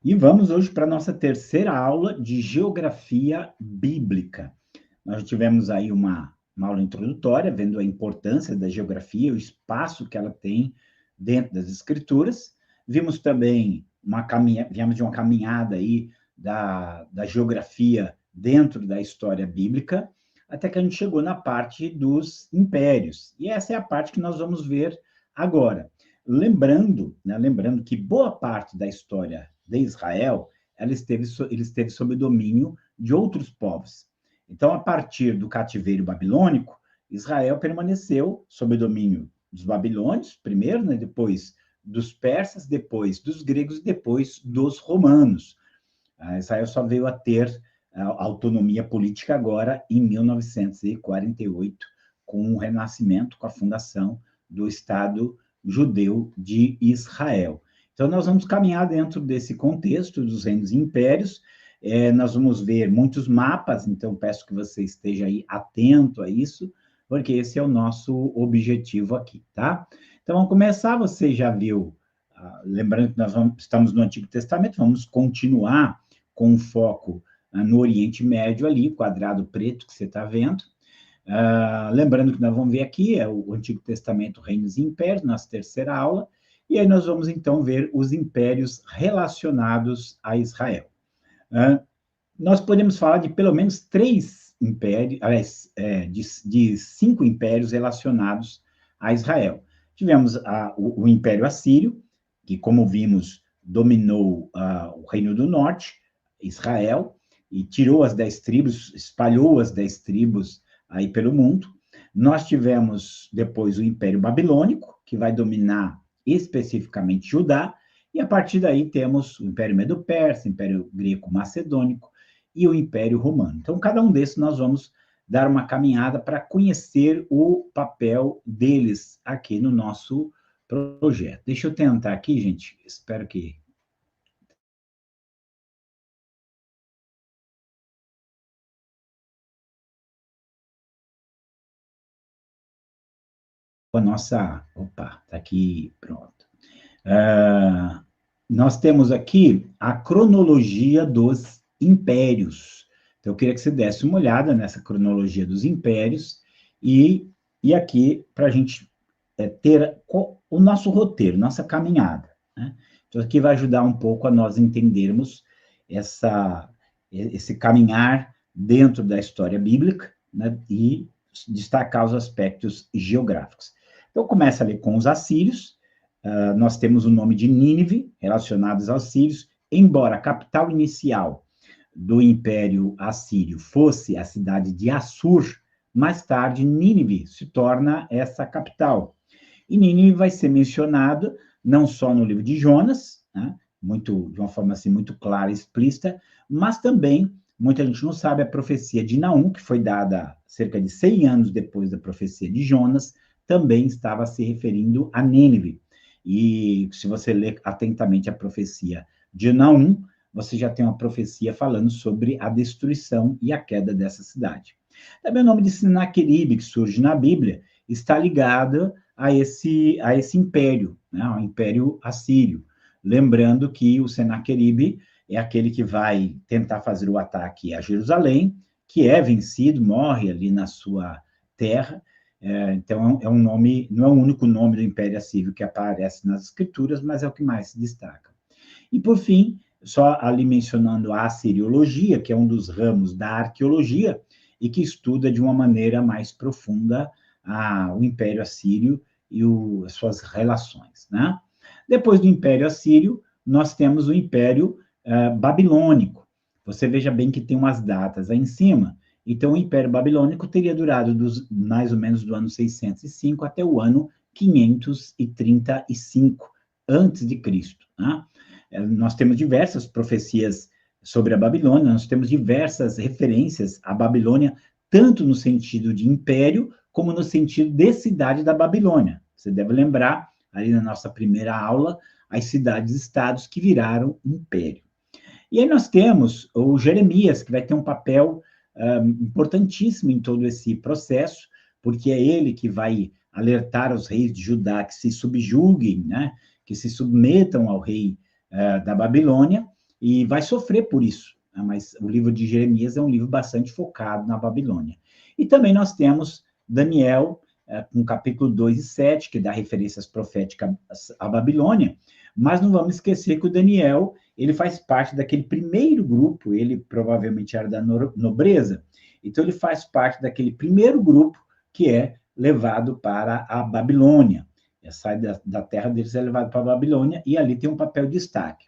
E vamos hoje para a nossa terceira aula de Geografia Bíblica. Nós já tivemos aí uma aula introdutória, vendo a importância da geografia, o espaço que ela tem dentro das Escrituras. Vimos também viemos de uma caminhada aí da geografia dentro da história bíblica, até que a gente chegou na parte dos impérios. E essa é a parte que nós vamos ver agora. Lembrando que boa parte da história de Israel, ele esteve sob o domínio de outros povos. Então, a partir do cativeiro babilônico, Israel permaneceu sob o domínio dos babilônios, primeiro, né, depois dos persas, depois dos gregos e depois dos romanos. Israel só veio a ter autonomia política agora em 1948, com o renascimento, com a fundação do Estado judeu de Israel. Então, nós vamos caminhar dentro desse contexto dos reinos e impérios. Nós vamos ver muitos mapas, então peço que você esteja aí atento a isso, porque esse é o nosso objetivo aqui, tá? Então, vamos começar. Você já viu, lembrando que estamos no Antigo Testamento, vamos continuar com foco no Oriente Médio ali, o quadrado preto que você está vendo. Lembrando que nós vamos ver aqui o Antigo Testamento, Reinos e Impérios, nossa terceira aula, e aí nós vamos então ver os impérios relacionados a Israel. Nós podemos falar de pelo menos 3 impérios, aliás, de 5 impérios relacionados a Israel. Tivemos o Império Assírio, que, como vimos, dominou o Reino do Norte, Israel, e tirou as 10 tribos, espalhou as 10 tribos aí pelo mundo. Nós tivemos depois o Império Babilônico, que vai dominar especificamente Judá, e a partir daí temos o Império Medo-Persa, Império Greco-Macedônico e o Império Romano. Então, cada um desses nós vamos dar uma caminhada para conhecer o papel deles aqui no nosso projeto. Deixa eu tentar aqui, gente, espero que a nossa... Opa, está aqui, pronto. Nós temos aqui a cronologia dos impérios. Então, eu queria que você desse uma olhada nessa cronologia dos impérios e aqui, para a gente ter o nosso roteiro, nossa caminhada, né? Então, aqui vai ajudar um pouco a nós entendermos esse caminhar dentro da história bíblica, né? E destacar os aspectos geográficos. Então, começa ali com os assírios. Nós temos o nome de Nínive, relacionados aos sírios, embora a capital inicial do Império Assírio fosse a cidade de Assur, mais tarde Nínive se torna essa capital. E Nínive vai ser mencionada não só no livro de Jonas, né, de uma forma assim muito clara e explícita, mas também, muita gente não sabe, a profecia de Naum, que foi dada cerca de 100 anos depois da profecia de Jonas, também estava se referindo a Nínive. E se você ler atentamente a profecia de Naum, você já tem uma profecia falando sobre a destruição e a queda dessa cidade. Também o nome de Senaqueribe, que surge na Bíblia, está ligado a esse império, né, ao Império Assírio. Lembrando que o Senaqueribe é aquele que vai tentar fazer o ataque a Jerusalém, que é vencido, morre ali na sua terra. Então, é um nome, não é o único nome do Império Assírio que aparece nas Escrituras, mas é o que mais se destaca. E, por fim, só ali mencionando a assiriologia, que é um dos ramos da arqueologia, e que estuda de uma maneira mais profunda o Império Assírio e as suas relações, né? Depois do Império Assírio, nós temos o Império Babilônico. Você veja bem que tem umas datas aí em cima. Então, o Império Babilônico teria durado mais ou menos do ano 605 até o ano 535 antes de Cristo, né? Nós temos diversas profecias sobre a Babilônia, nós temos diversas referências à Babilônia, tanto no sentido de império, como no sentido de cidade da Babilônia. Você deve lembrar, ali na nossa primeira aula, as cidades-estados que viraram império. E aí nós temos o Jeremias, que vai ter um papel importantíssimo em todo esse processo, porque é ele que vai alertar os reis de Judá que se subjuguem, né, que se submetam ao rei da Babilônia, e vai sofrer por isso, né? Mas o livro de Jeremias é um livro bastante focado na Babilônia. E também nós temos Daniel, com capítulo 2 e 7, que dá referências proféticas à Babilônia, mas não vamos esquecer que o Daniel, ele faz parte daquele primeiro grupo, ele provavelmente era da nobreza, então ele faz parte daquele primeiro grupo que é levado para a Babilônia. Sai da terra deles, é levado para a Babilônia, e ali tem um papel de destaque.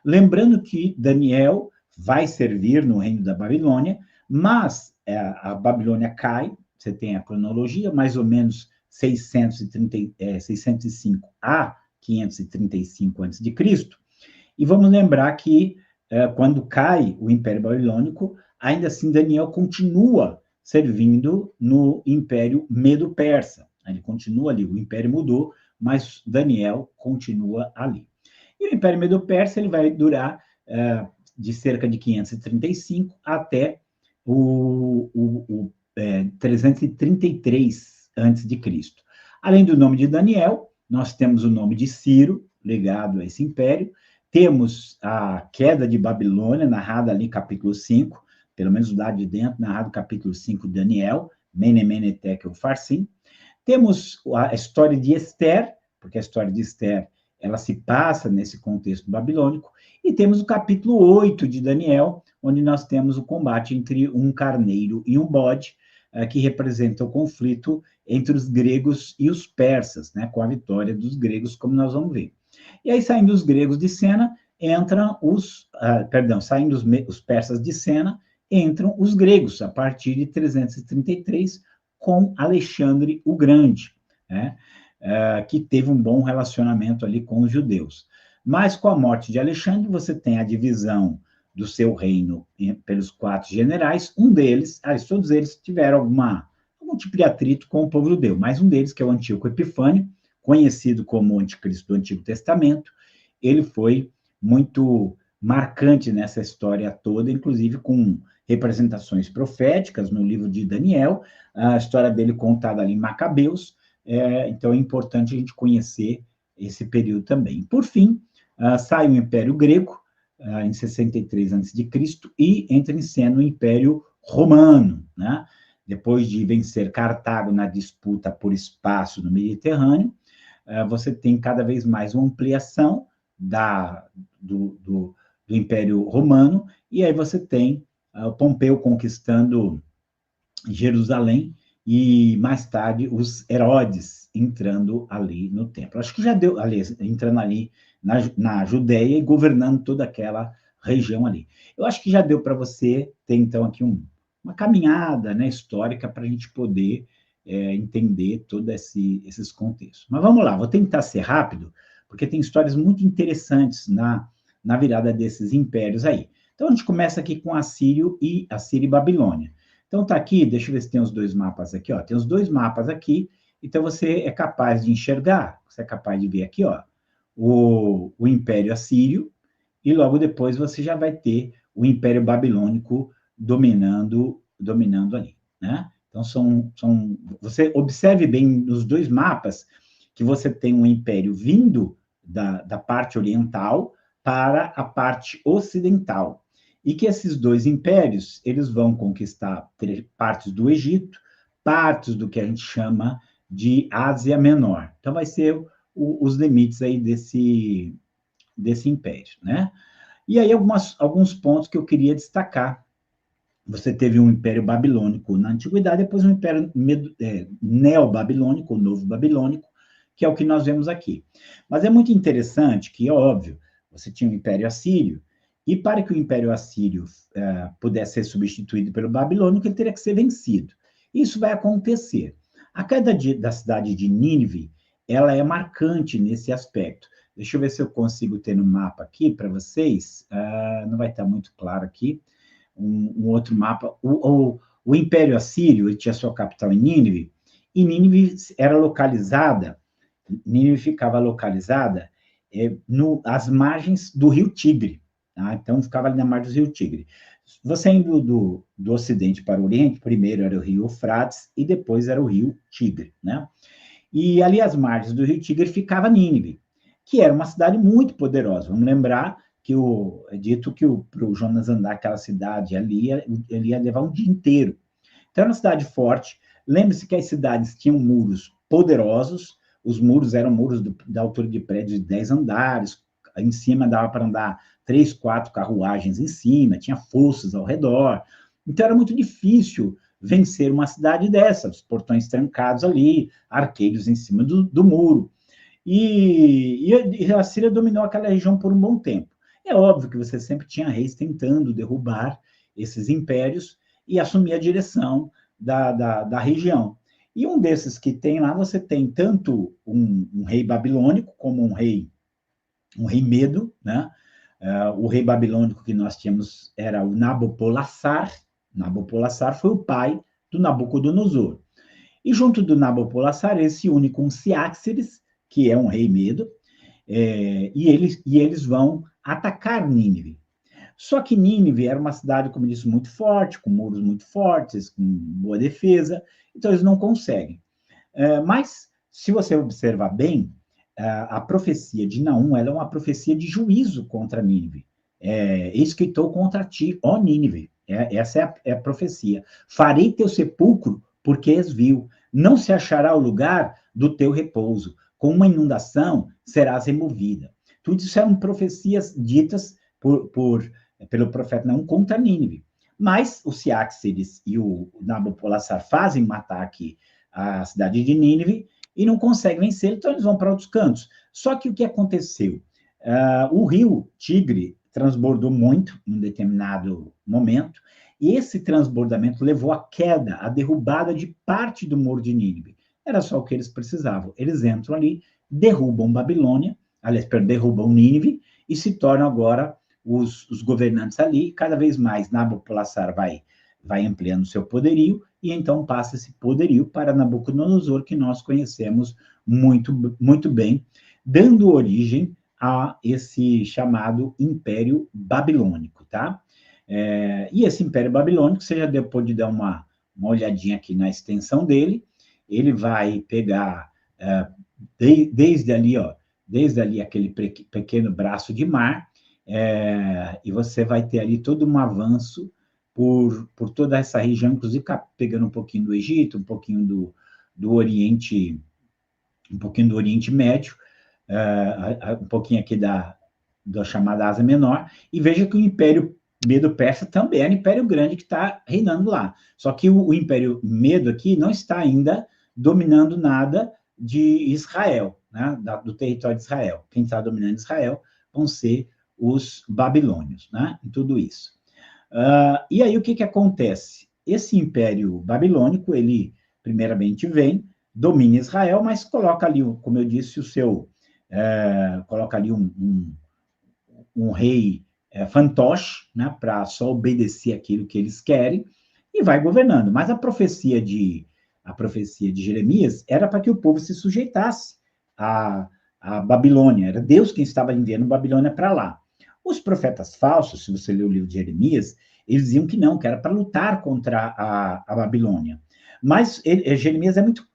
Lembrando que Daniel vai servir no reino da Babilônia, mas a Babilônia cai, você tem a cronologia, mais ou menos 605 a 535 a.C., e vamos lembrar que quando cai o Império Babilônico, ainda assim Daniel continua servindo no Império Medo-Persa. Ele continua ali, o Império mudou, mas Daniel continua ali. E o Império Medo-Persa ele vai durar de cerca de 535 até o 333 a.C. Além do nome de Daniel, nós temos o nome de Ciro, ligado a esse império, temos a queda de Babilônia, narrada ali capítulo 5, pelo menos do lado de dentro, narrado capítulo 5 de Daniel, Mene, Mene, Tekel, Upharsin. Temos a história de Esther, porque a história de Esther, ela se passa nesse contexto babilônico, e temos o capítulo 8 de Daniel, onde nós temos o combate entre um carneiro e um bode, que representa o conflito entre os gregos e os persas, né, com a vitória dos gregos, como nós vamos ver. E aí, saindo os gregos de cena, entram saindo os persas de cena, entram os gregos, a partir de 333, com Alexandre o Grande, né, que teve um bom relacionamento ali com os judeus. Mas com a morte de Alexandre, você tem a divisão do seu reino pelos 4 generais, todos eles tiveram algum tipo de atrito com o povo judeu, mas um deles, que é o Antíoco Epifânio, conhecido como o anticristo do Antigo Testamento, ele foi muito marcante nessa história toda, inclusive com representações proféticas no livro de Daniel, a história dele contada ali em Macabeus, então é importante a gente conhecer esse período também. Por fim, sai o Império Grego, em 63 a.C., e entra em cena o Império Romano, né? Depois de vencer Cartago na disputa por espaço no Mediterrâneo, você tem cada vez mais uma ampliação do Império Romano, e aí você tem Pompeu conquistando Jerusalém, e mais tarde os Herodes entrando ali no templo. Acho que já deu, aliás, entrando ali na Judéia e governando toda aquela região ali. Eu acho que já deu para você ter, então, aqui uma caminhada, né, histórica para a gente poder entender todos esses contextos. Mas vamos lá, vou tentar ser rápido, porque tem histórias muito interessantes na virada desses impérios aí. Então, a gente começa aqui com Assíria e Babilônia. Então, tá aqui, deixa eu ver se tem os 2 mapas aqui, ó. Tem os 2 mapas aqui, então você é capaz de enxergar, você é capaz de ver aqui, ó, o Império Assírio, e logo depois você já vai ter o Império Babilônico dominando ali, né? Então, você observe bem nos 2 mapas que você tem um império vindo da parte oriental para a parte ocidental, e que esses 2 impérios, eles vão conquistar partes do Egito, partes do que a gente chama de Ásia Menor. Então, vai ser os limites aí desse império, né? E aí, alguns pontos que eu queria destacar. Você teve um Império Babilônico na Antiguidade, depois um Império Neo-Babilônico, Novo Babilônico, que é o que nós vemos aqui. Mas é muito interessante que, é óbvio, você tinha o Império Assírio, e para que o Império Assírio pudesse ser substituído pelo Babilônico, ele teria que ser vencido. Isso vai acontecer. A queda da cidade de Nínive, ela é marcante nesse aspecto. Deixa eu ver se eu consigo ter no mapa aqui para vocês. Não vai estar muito claro aqui. Um outro mapa. O Império Assírio, ele tinha sua capital em Nínive, e Nínive ficava localizada às margens do rio Tigre. Tá? Então, ficava ali na margem do rio Tigre. Você indo do ocidente para o oriente, primeiro era o rio Eufrates e depois era o rio Tigre, né? E ali às margens do rio Tigre ficava Nínive, que era uma cidade muito poderosa. Vamos lembrar é dito que para o Jonas andar aquela cidade ali, ele ia levar um dia inteiro. Então, era uma cidade forte. Lembre-se que as cidades tinham muros poderosos, os muros eram muros da altura de prédios de 10 andares, em cima dava para andar 3, 4 carruagens em cima, tinha fossos ao redor. Então, era muito difícil vencer uma cidade dessa, os portões trancados ali, arqueiros em cima do muro. E a Síria dominou aquela região por um bom tempo. É óbvio que você sempre tinha reis tentando derrubar esses impérios e assumir a direção da região. E um desses que tem lá, você tem tanto um rei babilônico como um rei Medo, né? O rei babilônico que nós tínhamos era o Nabopolassar. Nabopolassar foi o pai do Nabucodonosor. E junto do Nabopolassar, ele se une com Ciáxeres, que é um rei Medo, e eles vão atacar Nínive. Só que Nínive era uma cidade, como eu disse, muito forte, com muros muito fortes, com boa defesa, então eles não conseguem. Mas, se você observar bem, a profecia de Naum, ela é uma profecia de juízo contra Nínive. Escritou contra ti, ó Nínive. Essa é a profecia. Farei teu sepulcro porque és vil. Não se achará o lugar do teu repouso. Com uma inundação serás removida. Tudo isso eram profecias ditas pelo profeta Naum contra Nínive. Mas o Ciáxeres e o Nabopolassar fazem um ataque à cidade de Nínive e não conseguem vencer, então eles vão para outros cantos. Só que o que aconteceu? O rio Tigre transbordou muito em um determinado momento, e esse transbordamento levou à queda, à derrubada de parte do muro de Nínive. Era só o que eles precisavam. Eles entram ali, derrubam Babilônia, aliás, derrubam Nínive, e se tornam agora os governantes ali, cada vez mais Nabopolassar vai ampliando seu poderio, e então passa esse poderio para Nabucodonosor, que nós conhecemos muito, muito bem, dando origem a esse chamado Império Babilônico, tá? E esse Império Babilônico, você já pode dar uma olhadinha aqui na extensão dele, ele vai pegar desde ali aquele pequeno braço de mar, e você vai ter ali todo um avanço por toda essa região, inclusive pegando um pouquinho do Egito, um pouquinho do Oriente, um pouquinho do Oriente Médio, um pouquinho aqui da chamada Ásia Menor, e veja que o Império Medo-Persa também é um império grande que está reinando lá. Só que o Império Medo aqui não está ainda dominando nada de Israel, né, do território de Israel. Quem está dominando Israel vão ser os babilônios, né, em tudo isso. E aí o que acontece? Esse Império Babilônico, ele primeiramente vem, domina Israel, mas coloca ali, como eu disse, coloca ali um rei fantoche, né, para só obedecer aquilo que eles querem, e vai governando. Mas a profecia de Jeremias era para que o povo se sujeitasse à Babilônia. Era Deus quem estava enviando Babilônia para lá. Os profetas falsos, se você ler o livro de Jeremias, eles diziam que não, que era para lutar contra a Babilônia. Mas Jeremias é muito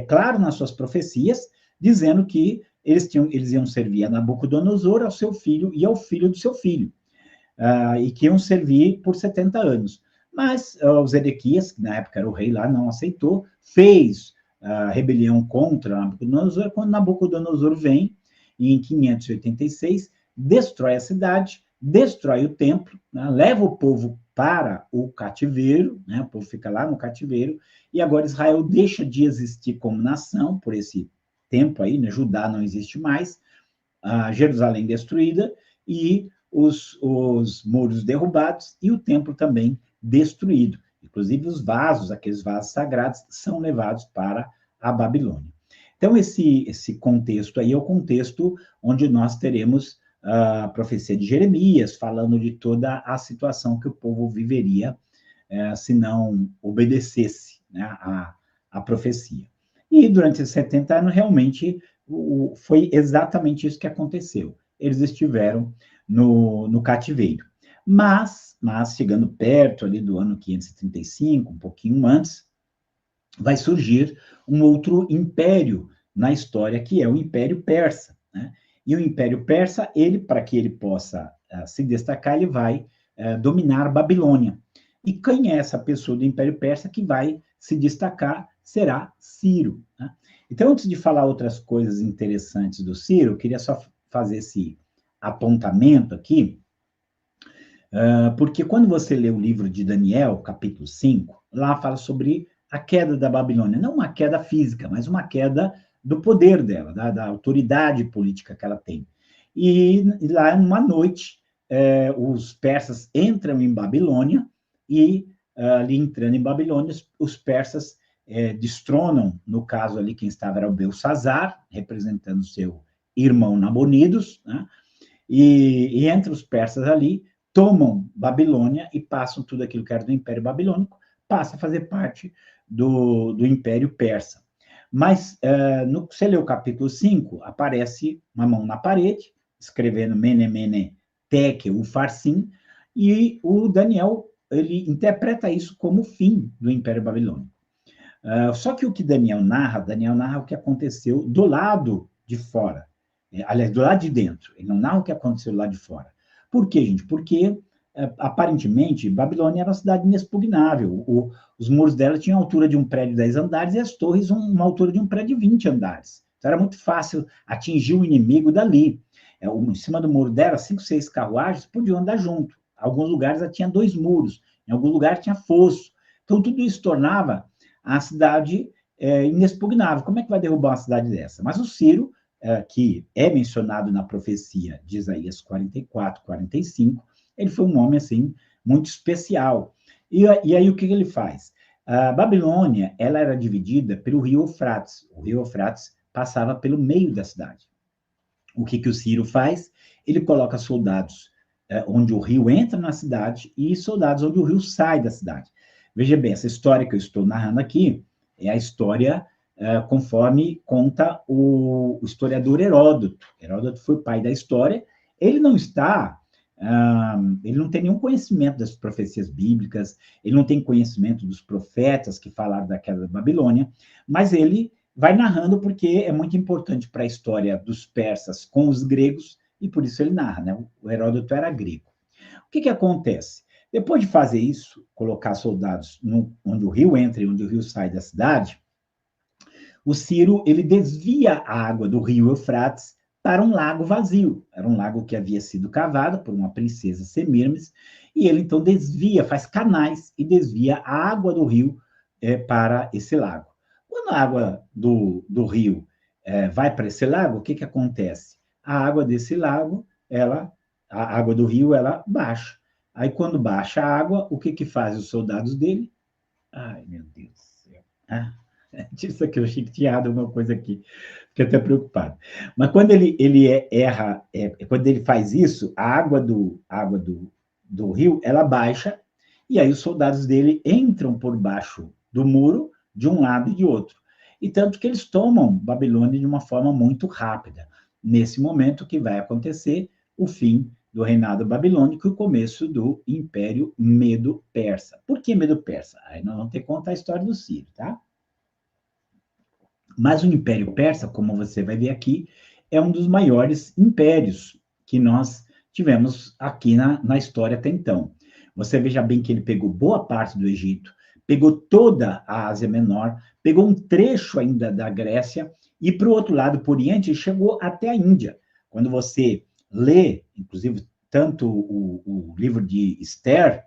claro nas suas profecias, dizendo que eles iam servir a Nabucodonosor, ao seu filho e ao filho do seu filho, e que iam servir por 70 anos. Mas o Zedequias, que na época era o rei lá, não aceitou, fez rebelião contra Nabucodonosor. Quando Nabucodonosor vem, em 586, destrói a cidade, destrói o templo, né, leva o povo para o cativeiro, né, o povo fica lá no cativeiro, e agora Israel deixa de existir como nação, por esse tempo aí, né, Judá não existe mais, Jerusalém destruída, e os muros derrubados, e o templo também destruído. Inclusive os vasos, aqueles vasos sagrados, são levados para a Babilônia. Então, esse contexto aí é o contexto onde nós teremos a profecia de Jeremias, falando de toda a situação que o povo viveria se não obedecesse, né, a profecia. E durante esses 70 anos, realmente, foi exatamente isso que aconteceu. Eles estiveram no cativeiro. Mas, chegando perto ali do ano 535, um pouquinho antes, vai surgir um outro império na história, que é o Império Persa, né? E o Império Persa, para que ele possa se destacar, ele vai dominar a Babilônia. E quem é essa pessoa do Império Persa que vai se destacar será Ciro, né? Então, antes de falar outras coisas interessantes do Ciro, eu queria só fazer esse apontamento aqui, porque quando você lê o livro de Daniel, capítulo 5, lá fala sobre a queda da Babilônia, não uma queda física, mas uma queda do poder dela, da autoridade política que ela tem. E lá, numa noite, os persas entram em Babilônia e, ali entrando em Babilônia, os persas destronam, no caso ali, quem estava era o Belsazar, representando seu irmão Nabonidos, né? E entre os persas ali, tomam Babilônia e passam tudo aquilo que era do Império Babilônico, passa a fazer parte do Império Persa. Mas, no, você lê o capítulo 5, aparece uma mão na parede, escrevendo Mene, Mene, Tekel, Ufarsim, e o Daniel, ele interpreta isso como o fim do Império Babilônico. Só que o que Daniel narra o que aconteceu do lado de fora, aliás, do lado de dentro, ele não narra o que aconteceu do lado de fora. Por quê, gente? Porque, aparentemente, Babilônia era uma cidade inexpugnável. Os muros dela tinham a altura de um prédio de 10 andares e as torres uma altura de um prédio de 20 andares. Então, era muito fácil atingir o inimigo dali. Em cima do muro dela, 5, 6 carruagens podiam andar junto. Em alguns lugares ela tinha 2 muros, em alguns lugares tinha fosso. Então, tudo isso tornava a cidade inexpugnável. Como é que vai derrubar uma cidade dessa? Mas o Ciro, que é mencionado na profecia de Isaías 44, 45, ele foi um homem, assim, muito especial. E aí, o que ele faz? A Babilônia, ela era dividida pelo rio Eufrates. O rio Eufrates passava pelo meio da cidade. O que o Ciro faz? Ele coloca soldados onde o rio entra na cidade e soldados onde o rio sai da cidade. Veja bem, essa história que eu estou narrando aqui é a história conforme conta o historiador Heródoto. Heródoto foi o pai da história. Ele não está, ele não tem nenhum conhecimento das profecias bíblicas, ele não tem conhecimento dos profetas que falaram da queda da Babilônia, mas ele vai narrando porque é muito importante para a história dos persas com os gregos, e por isso ele narra, né? O Heródoto era grego. O que acontece? Depois de fazer isso, colocar soldados onde o rio entra e onde o rio sai da cidade, o Ciro, ele desvia a água do rio Eufrates para um lago vazio. Era um lago que havia sido cavado por uma princesa Semiramis, e ele então desvia, faz canais e desvia a água do rio para esse lago. Quando a água do rio vai para esse lago, o que acontece? A água desse lago, a água do rio, ela baixa. Aí, quando baixa a água, o que fazem os soldados dele? Ai, meu Deus do céu. Isso aqui, eu achei que tinha alguma coisa aqui. Fiquei até preocupado. Mas quando ele erra, quando ele faz isso, a água do rio, ela baixa, e aí os soldados dele entram por baixo do muro, de um lado e de outro. E tanto que eles tomam Babilônia de uma forma muito rápida. Nesse momento que vai acontecer o fim do reinado babilônico e o começo do Império Medo-Persa. Por que Medo-Persa? Aí nós vamos ter que contar a história do Ciro, tá? Mas o Império Persa, como você vai ver aqui, é um dos maiores impérios que nós tivemos aqui na história até então. Você veja bem que ele pegou boa parte do Egito, pegou toda a Ásia Menor, pegou um trecho ainda da Grécia, e, para o outro lado, por Oriente, chegou até a Índia. Quando você lê, inclusive, tanto o livro de Esther,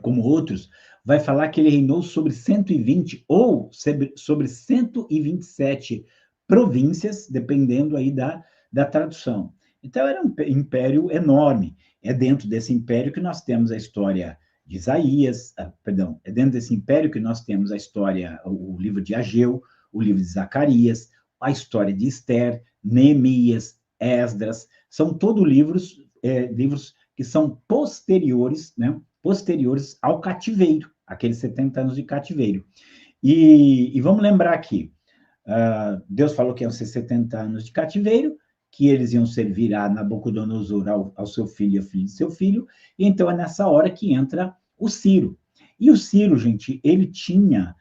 como outros, vai falar que ele reinou sobre 120 ou sobre 127 províncias, dependendo aí da tradução. Então, era um império enorme. É dentro desse império que nós temos a história de Isaías, é dentro desse império que nós temos a história, o livro de Ageu, o livro de Zacarias, a história de Esther, Neemias, Esdras, são todos livros que são posteriores, né? Posteriores ao cativeiro, aqueles 70 anos de cativeiro. E vamos lembrar aqui, Deus falou que iam ser 70 anos de cativeiro, que eles iam servir a Nabucodonosor ao seu filho e ao filho de seu filho, e então é nessa hora que entra o Ciro. E o Ciro, gente, ele tinha,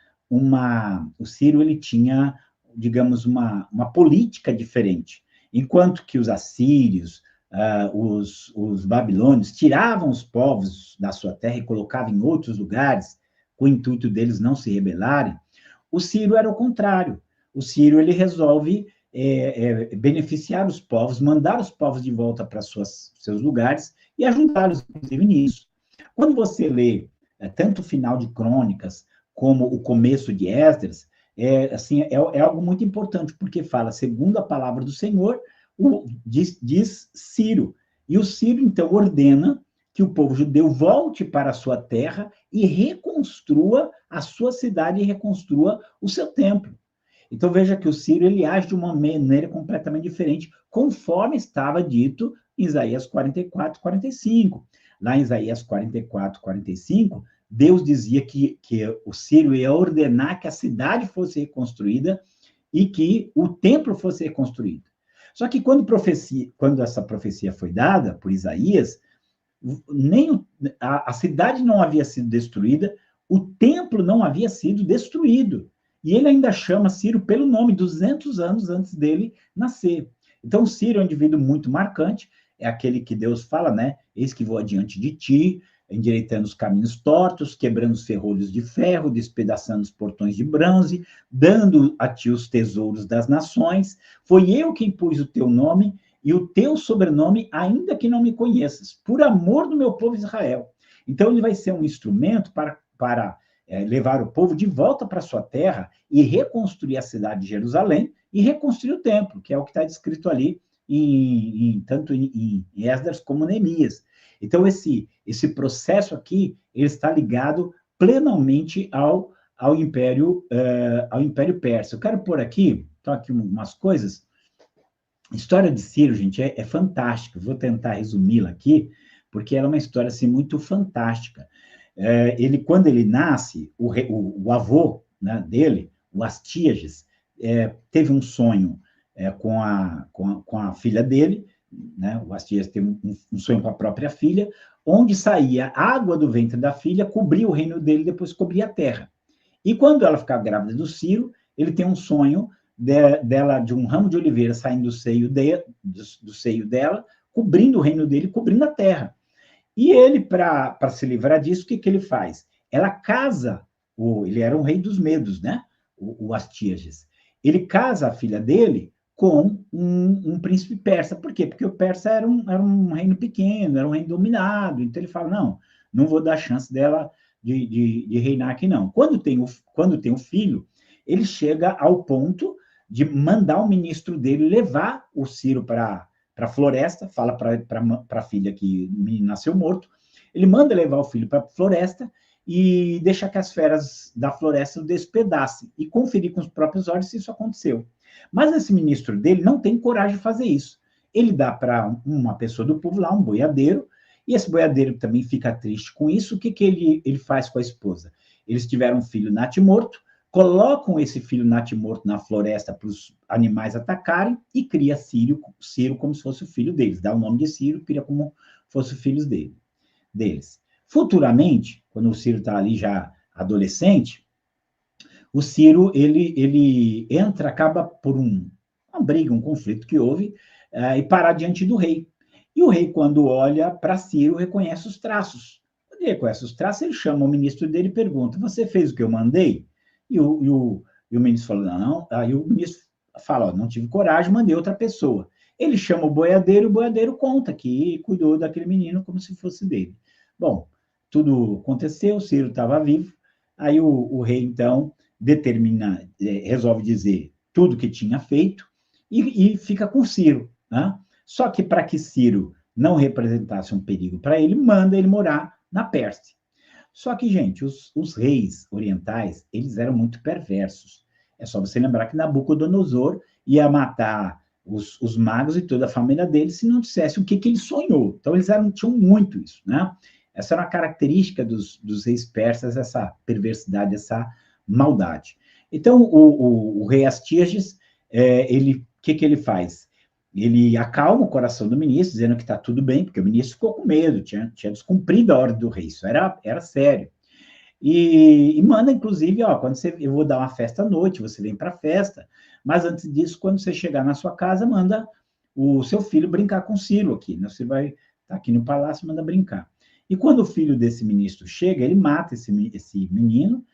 digamos, uma política diferente. Enquanto que os assírios, os babilônios tiravam os povos da sua terra e colocavam em outros lugares, com o intuito deles não se rebelarem, o Ciro era o contrário. O Ciro, ele resolve beneficiar os povos, mandar os povos de volta para seus lugares e ajudá-los, inclusive, nisso. Quando você lê tanto o final de Crônicas como o começo de Esdras, é algo muito importante, porque fala, segundo a palavra do Senhor, diz Ciro. E o Ciro, então, ordena que o povo judeu volte para a sua terra e reconstrua a sua cidade e reconstrua o seu templo. Então, veja que o Ciro, ele age de uma maneira completamente diferente, conforme estava dito em Isaías 44, 45. Lá em Isaías 44, 45, Deus dizia que o Ciro ia ordenar que a cidade fosse reconstruída e que o templo fosse reconstruído. Só que quando essa profecia foi dada por Isaías, nem a cidade não havia sido destruída, o templo não havia sido destruído. E ele ainda chama Ciro pelo nome, 200 anos antes dele nascer. Então, Ciro é um indivíduo muito marcante, é aquele que Deus fala, né? Eis que vou adiante de ti, endireitando os caminhos tortos, quebrando os ferrolhos de ferro, despedaçando os portões de bronze, dando a ti os tesouros das nações. Foi eu quem pus o teu nome e o teu sobrenome, ainda que não me conheças, por amor do meu povo Israel. Então, ele vai ser um instrumento para levar o povo de volta para sua terra e reconstruir a cidade de Jerusalém e reconstruir o templo, que é o que está descrito ali tanto em Esdras como Neemias. Então, esse processo aqui, ele está ligado plenamente ao Império Persa. Eu quero pôr aqui, então, aqui umas coisas. A história de Ciro, gente, é fantástica. Vou tentar resumi-la aqui, porque ela é uma história assim, muito fantástica. Quando ele nasce, o avô, né, dele, o Astíages, teve um sonho com a filha dele, né? O Astíages teve um sonho com a própria filha, onde saía água do ventre da filha, cobria o reino dele, depois cobria a terra. E quando ela ficar grávida do Ciro, ele tem um sonho dela, de um ramo de oliveira saindo do seio dela, cobrindo o reino dele, cobrindo a terra. E ele, para se livrar disso, o que ele faz? Ela casa, ele era um rei dos Medos, né? O Astíages. Ele casa a filha dele com um príncipe persa. Por quê? Porque o persa era um reino pequeno, era um reino dominado. Então ele fala, não vou dar chance dela de reinar aqui, não. Quando tem o filho, ele chega ao ponto de mandar o ministro dele levar o Ciro para a floresta, fala para a filha que o menino nasceu morto, ele manda levar o filho para a floresta e deixa que as feras da floresta o despedacem e conferir com os próprios olhos se isso aconteceu. Mas esse ministro dele não tem coragem de fazer isso. Ele dá para uma pessoa do povo lá, um boiadeiro, e esse boiadeiro também fica triste com isso. O que ele faz com a esposa? Eles tiveram um filho natimorto, colocam esse filho natimorto na floresta para os animais atacarem e cria Ciro como se fosse o filho deles. Dá o nome de Ciro, cria como fosse o filho deles. Futuramente, quando o Ciro está ali já adolescente, o Ciro, ele acaba por uma briga, um conflito que houve, e parar diante do rei. E o rei, quando olha para Ciro, reconhece os traços. Quando ele reconhece os traços, ele chama o ministro dele e pergunta, você fez o que eu mandei? E o ministro falou, não. Aí o ministro fala, não tive coragem, mandei outra pessoa. Ele chama o boiadeiro, e o boiadeiro conta que cuidou daquele menino como se fosse dele. Bom, tudo aconteceu, o Ciro estava vivo, aí o rei, então, resolve dizer tudo que tinha feito e fica com Ciro, né? Só que para que Ciro não representasse um perigo para ele, manda ele morar na Pérsia. Só que, gente, os reis orientais, eles eram muito perversos. É só você lembrar que Nabucodonosor ia matar os magos e toda a família dele se não dissesse o que ele sonhou. Então, eles tinham muito isso, né? Essa era uma característica dos reis persas, essa perversidade, essa maldade. Então, o rei Astíages, o que ele faz? Ele acalma o coração do ministro, dizendo que está tudo bem, porque o ministro ficou com medo, tinha descumprido a ordem do rei, isso era sério. E manda, inclusive, quando eu vou dar uma festa à noite, você vem para a festa, mas antes disso, quando você chegar na sua casa, manda o seu filho brincar com Ciro aqui, né? Você vai estar aqui no palácio, manda brincar. E quando o filho desse ministro chega, ele mata esse menino,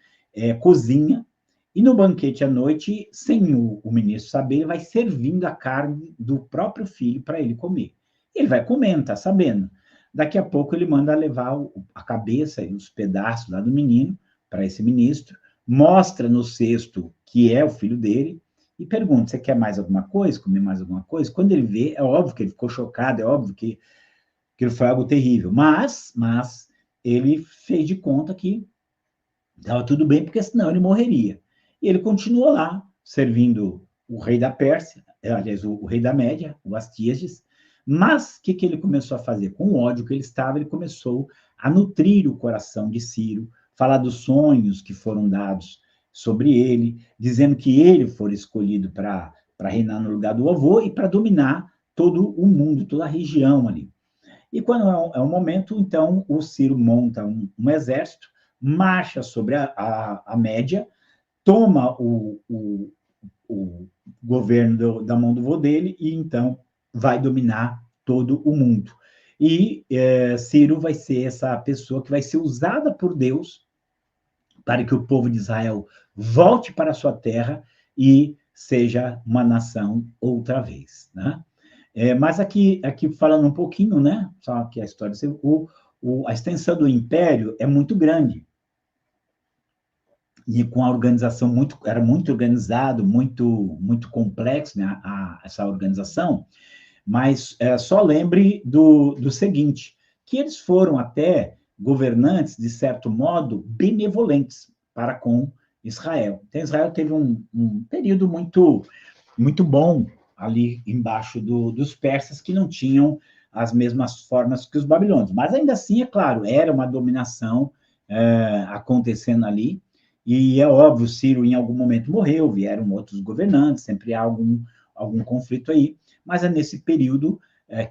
cozinha, e no banquete à noite, sem o ministro saber, ele vai servindo a carne do próprio filho para ele comer. Ele vai comendo, tá sabendo. Daqui a pouco ele manda levar a cabeça e os pedaços lá do menino para esse ministro, mostra no cesto que é o filho dele e pergunta: você quer mais alguma coisa? Comer mais alguma coisa? Quando ele vê, é óbvio que ele ficou chocado, é óbvio que aquilo foi algo terrível, mas ele fez de conta que estava tudo bem, porque senão ele morreria. E ele continuou lá, servindo o rei da Pérsia, aliás, o rei da Média, o Astíages, mas o que ele começou a fazer? Com o ódio que ele estava, ele começou a nutrir o coração de Ciro, falar dos sonhos que foram dados sobre ele, dizendo que ele foi escolhido para reinar no lugar do avô e para dominar todo o mundo, toda a região ali. E quando é um momento, então, o Ciro monta um exército, marcha sobre a Média, toma o governo da mão do vô dele e, então, vai dominar todo o mundo. E Ciro vai ser essa pessoa que vai ser usada por Deus para que o povo de Israel volte para a sua terra e seja uma nação outra vez, né? Mas aqui falando um pouquinho, né? Só que a história, a extensão do império é muito grande e com a organização era muito organizado, muito complexo, né? Essa organização. Mas só lembre do seguinte, que eles foram até governantes, de certo modo, benevolentes para com Israel. Então, Israel teve um período muito bom ali embaixo dos persas, que não tinham as mesmas formas que os babilônios. Mas ainda assim, é claro, era uma dominação acontecendo ali, e é óbvio, Ciro em algum momento morreu, vieram outros governantes, sempre há algum conflito aí, mas é nesse período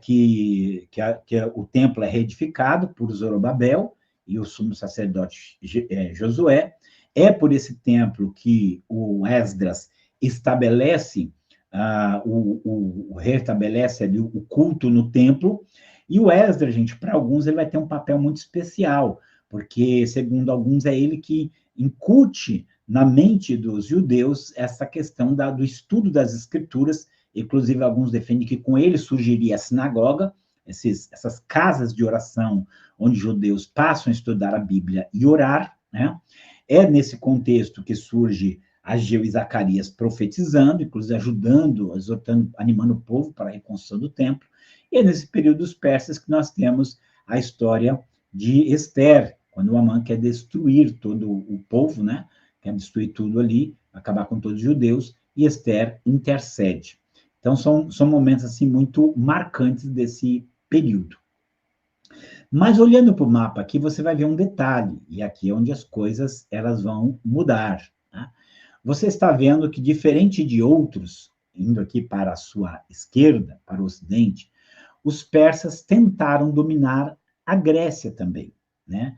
que o templo é reedificado por Zorobabel e o sumo sacerdote Josué. É por esse templo que o Esdras estabelece, restabelece ali o culto no templo, e o Esdras, gente, para alguns ele vai ter um papel muito especial, porque, segundo alguns, é ele que incute na mente dos judeus essa questão do estudo das escrituras. Inclusive, alguns defendem que com ele surgiria a sinagoga, essas casas de oração, onde judeus passam a estudar a Bíblia e orar, né? É nesse contexto que surge Ageu e Zacarias profetizando, inclusive ajudando, exortando, animando o povo para a reconstrução do templo. E é nesse período dos persas que nós temos a história de Ester, quando o Amã quer destruir todo o povo, né? Quer destruir tudo ali, acabar com todos os judeus, e Ester intercede. Então, são momentos assim muito marcantes desse período. Mas olhando para o mapa aqui, você vai ver um detalhe, e aqui é onde as coisas elas vão mudar. Né? Você está vendo que, diferente de outros, indo aqui para a sua esquerda, para o ocidente, os persas tentaram dominar a Grécia também, né?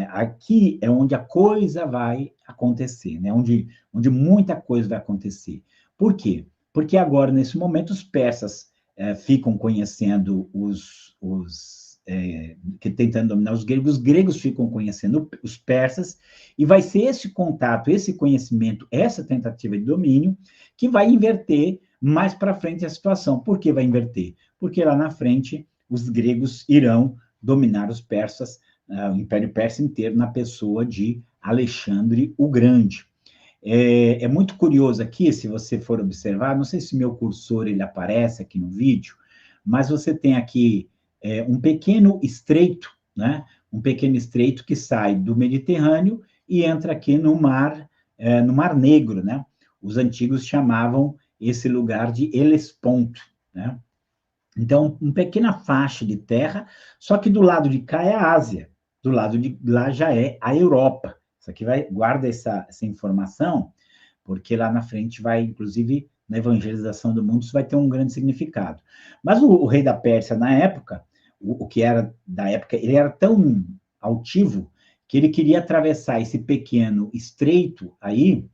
Aqui é onde a coisa vai acontecer, né? Onde muita coisa vai acontecer. Por quê? Porque agora, nesse momento, os persas ficam conhecendo tentando dominar os gregos ficam conhecendo os persas, e vai ser esse contato, esse conhecimento, essa tentativa de domínio, que vai inverter mais para frente a situação. Por que vai inverter? Porque lá na frente os gregos irão dominar os persas, o Império Persa inteiro, na pessoa de Alexandre o Grande. É muito curioso aqui, se você for observar, não sei se meu cursor ele aparece aqui no vídeo, mas você tem aqui um pequeno estreito, né? Um pequeno estreito que sai do Mediterrâneo e entra aqui no Mar Negro, né? Os antigos chamavam esse lugar de Helesponto, né? Então, uma pequena faixa de terra, só que do lado de cá é a Ásia, do lado de lá já é a Europa. Isso aqui guarda essa informação, porque lá na frente vai, inclusive, na evangelização do mundo, isso vai ter um grande significado. Mas o rei da Pérsia, na época, o que era da época, ele era tão altivo que ele queria atravessar esse pequeno estreito aí,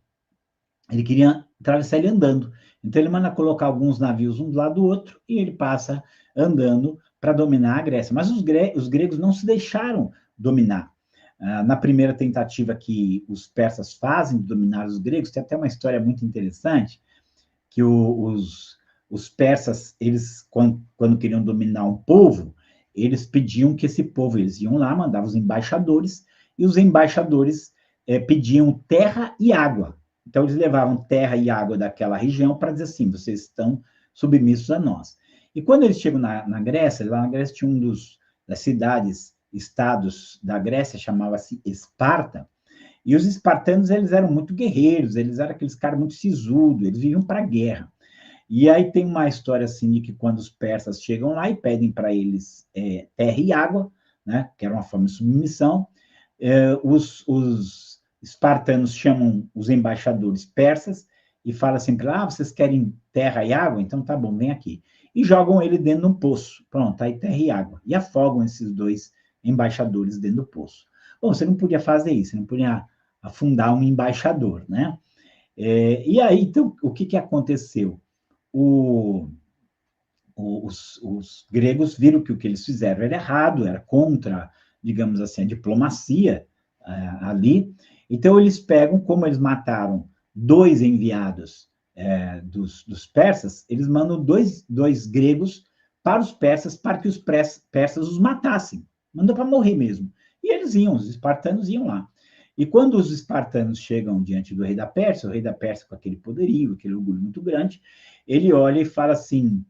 ele queria atravessar ele andando. Então, ele manda colocar alguns navios um do lado do outro e ele passa andando para dominar a Grécia. Mas os gregos não se deixaram dominar. Na primeira tentativa que os persas fazem de dominar os gregos, tem até uma história muito interessante, que os persas, eles, quando queriam dominar um povo, eles pediam que esse povo, eles iam lá, mandavam os embaixadores, e os embaixadores pediam terra e água. Então, eles levavam terra e água daquela região para dizer assim, vocês estão submissos a nós. E quando eles chegam na Grécia, lá na Grécia tinha das cidades, estados da Grécia, chamava-se Esparta, e os espartanos, eles eram muito guerreiros, eles eram aqueles caras muito sisudos, eles viviam para a guerra. E aí tem uma história assim de que quando os persas chegam lá e pedem para eles terra e água, né, que era uma forma de submissão, os espartanos chamam os embaixadores persas e falam assim para vocês querem terra e água? Então tá bom, vem aqui. E jogam ele dentro de um poço. Pronto, aí terra e água. E afogam esses dois embaixadores dentro do poço. Bom, você não podia fazer isso, você não podia afundar um embaixador, né? E aí, então, o que aconteceu? Os gregos viram que o que eles fizeram era errado, era contra, digamos assim, a diplomacia ali. Então, eles pegam, como eles mataram dois enviados dos persas, eles mandam dois gregos para os persas, para que os persas os matassem. Mandou para morrer mesmo. E eles iam, os espartanos iam lá. E quando os espartanos chegam diante do rei da Pérsia, o rei da Pérsia com aquele poderio, aquele orgulho muito grande, ele olha e fala assim,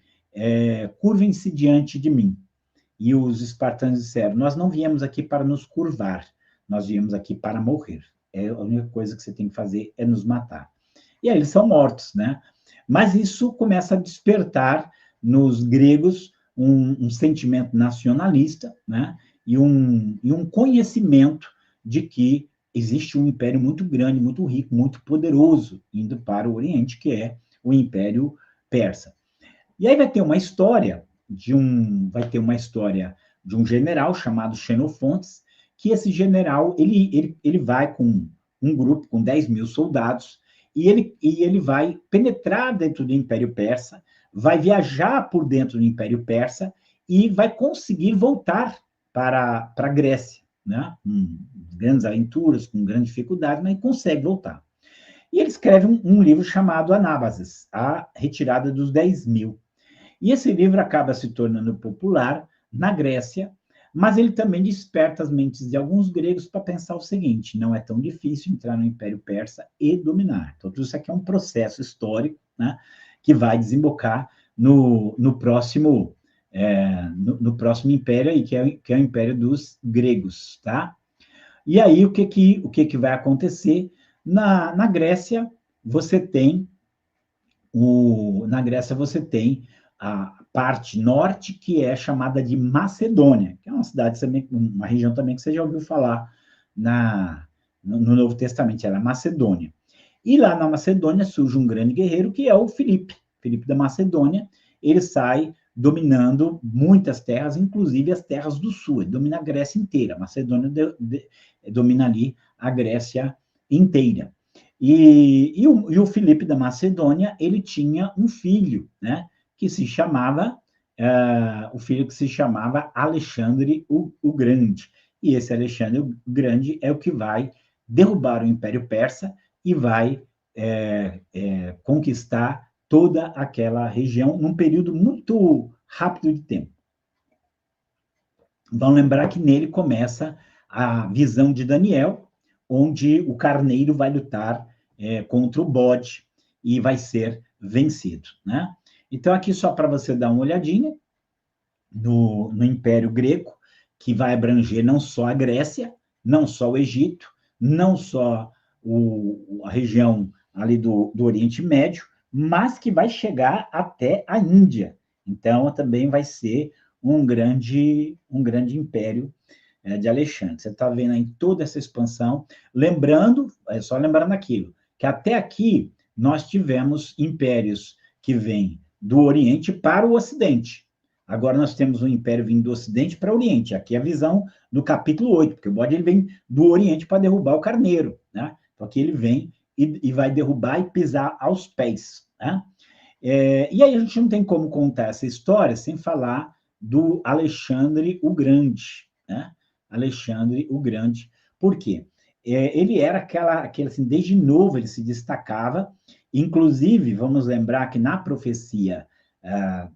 curvem-se diante de mim. E os espartanos disseram, nós não viemos aqui para nos curvar, nós viemos aqui para morrer. A única coisa que você tem que fazer é nos matar. E aí eles são mortos, né? Mas isso começa a despertar nos gregos um sentimento nacionalista, né? E um conhecimento de que existe um império muito grande, muito rico, muito poderoso, indo para o Oriente, que é o Império Persa. E aí vai ter uma história de um general chamado Xenofontes, que esse general, ele vai com um grupo, com 10 mil soldados, e ele vai penetrar dentro do Império Persa, vai viajar por dentro do Império Persa e vai conseguir voltar para a Grécia, né? Com grandes aventuras, com grande dificuldade, mas consegue voltar. E ele escreve um livro chamado Anábasis, A Retirada dos 10 Mil. E esse livro acaba se tornando popular na Grécia, mas ele também desperta as mentes de alguns gregos para pensar o seguinte, não é tão difícil entrar no Império Persa e dominar. Então, tudo isso aqui é um processo histórico, né, que vai desembocar no próximo império, aí, que é o Império dos Gregos. Tá? E aí, o que vai acontecer? Na Grécia, você tem a parte norte, que é chamada de Macedônia, que é uma cidade também, uma região também que você já ouviu falar no Novo Testamento, era Macedônia. E lá na Macedônia surge um grande guerreiro, que é o Filipe da Macedônia. Ele sai dominando muitas terras, inclusive as terras do sul, ele domina a Grécia inteira. A Macedônia domina ali a Grécia inteira. E o Filipe da Macedônia, ele tinha um filho, né, que se chamava Alexandre o Grande. E esse Alexandre o Grande é o que vai derrubar o Império Persa e vai conquistar toda aquela região num período muito rápido de tempo. Vamos lembrar que nele começa a visão de Daniel, onde o carneiro vai lutar contra o bode e vai ser vencido, né? Então, aqui só para você dar uma olhadinha no Império Grego, que vai abranger não só a Grécia, não só o Egito, não só a região ali do Oriente Médio, mas que vai chegar até a Índia. Então, também vai ser um grande império de Alexandre. Você está vendo aí toda essa expansão. Só lembrando aquilo, que até aqui nós tivemos impérios que vêm do Oriente para o Ocidente. Agora nós temos um império vindo do Ocidente para o Oriente. Aqui é a visão do capítulo 8, porque o bode ele vem do Oriente para derrubar o carneiro, né? Então aqui ele vem e vai derrubar e pisar aos pés, né? E aí a gente não tem como contar essa história sem falar do Alexandre o Grande, né? Alexandre o Grande. Por quê? Ele era aquele assim, desde novo ele se destacava, inclusive, vamos lembrar que na profecia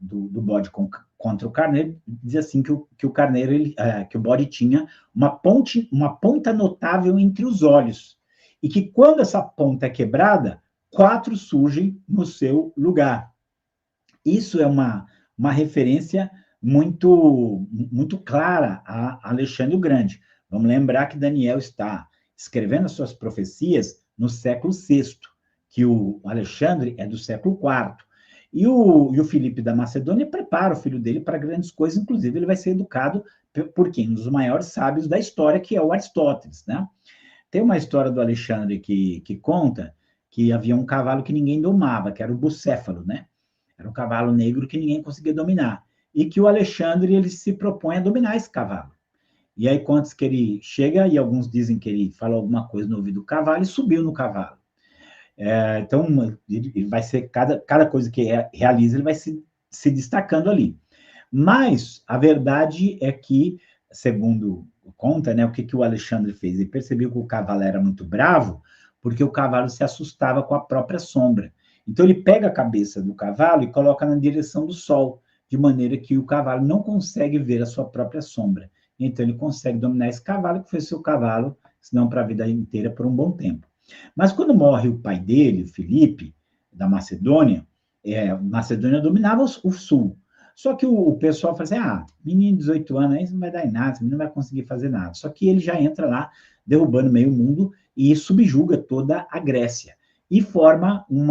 do bode contra o carneiro, diz assim que o carneiro, que o bode tinha uma ponta notável entre os olhos, e que quando essa ponta é quebrada, 4 surgem no seu lugar. Isso é uma referência muito clara a Alexandre o Grande. Vamos lembrar que Daniel está escrevendo as suas profecias no século VI, que o Alexandre é do século IV. E o Filipe da Macedônia prepara o filho dele para grandes coisas, inclusive ele vai ser educado por quem? Um dos maiores sábios da história, que é o Aristóteles, né? Tem uma história do Alexandre que conta que havia um cavalo que ninguém domava, que era o bucéfalo, né? Era um cavalo negro que ninguém conseguia dominar. E que o Alexandre ele se propõe a dominar esse cavalo. E aí, quantos que ele chega, e alguns dizem que ele falou alguma coisa no ouvido do cavalo e subiu no cavalo. Então, ele vai ser, cada coisa que realiza, ele vai se destacando ali. Mas a verdade é que, segundo conta, né, o que o Alexandre fez? Ele percebeu que o cavalo era muito bravo, porque o cavalo se assustava com a própria sombra. Então ele pega a cabeça do cavalo e coloca na direção do sol, de maneira que o cavalo não consegue ver a sua própria sombra. Então ele consegue dominar esse cavalo, que foi seu cavalo, se não para a vida inteira, por um bom tempo. Mas quando morre o pai dele, o Filipe, da Macedônia, Macedônia dominava o sul. Só que o pessoal fala assim, menino de 18 anos, isso não vai dar em nada, esse menino não vai conseguir fazer nada. Só que ele já entra lá, derrubando meio mundo, e subjuga toda a Grécia. E forma um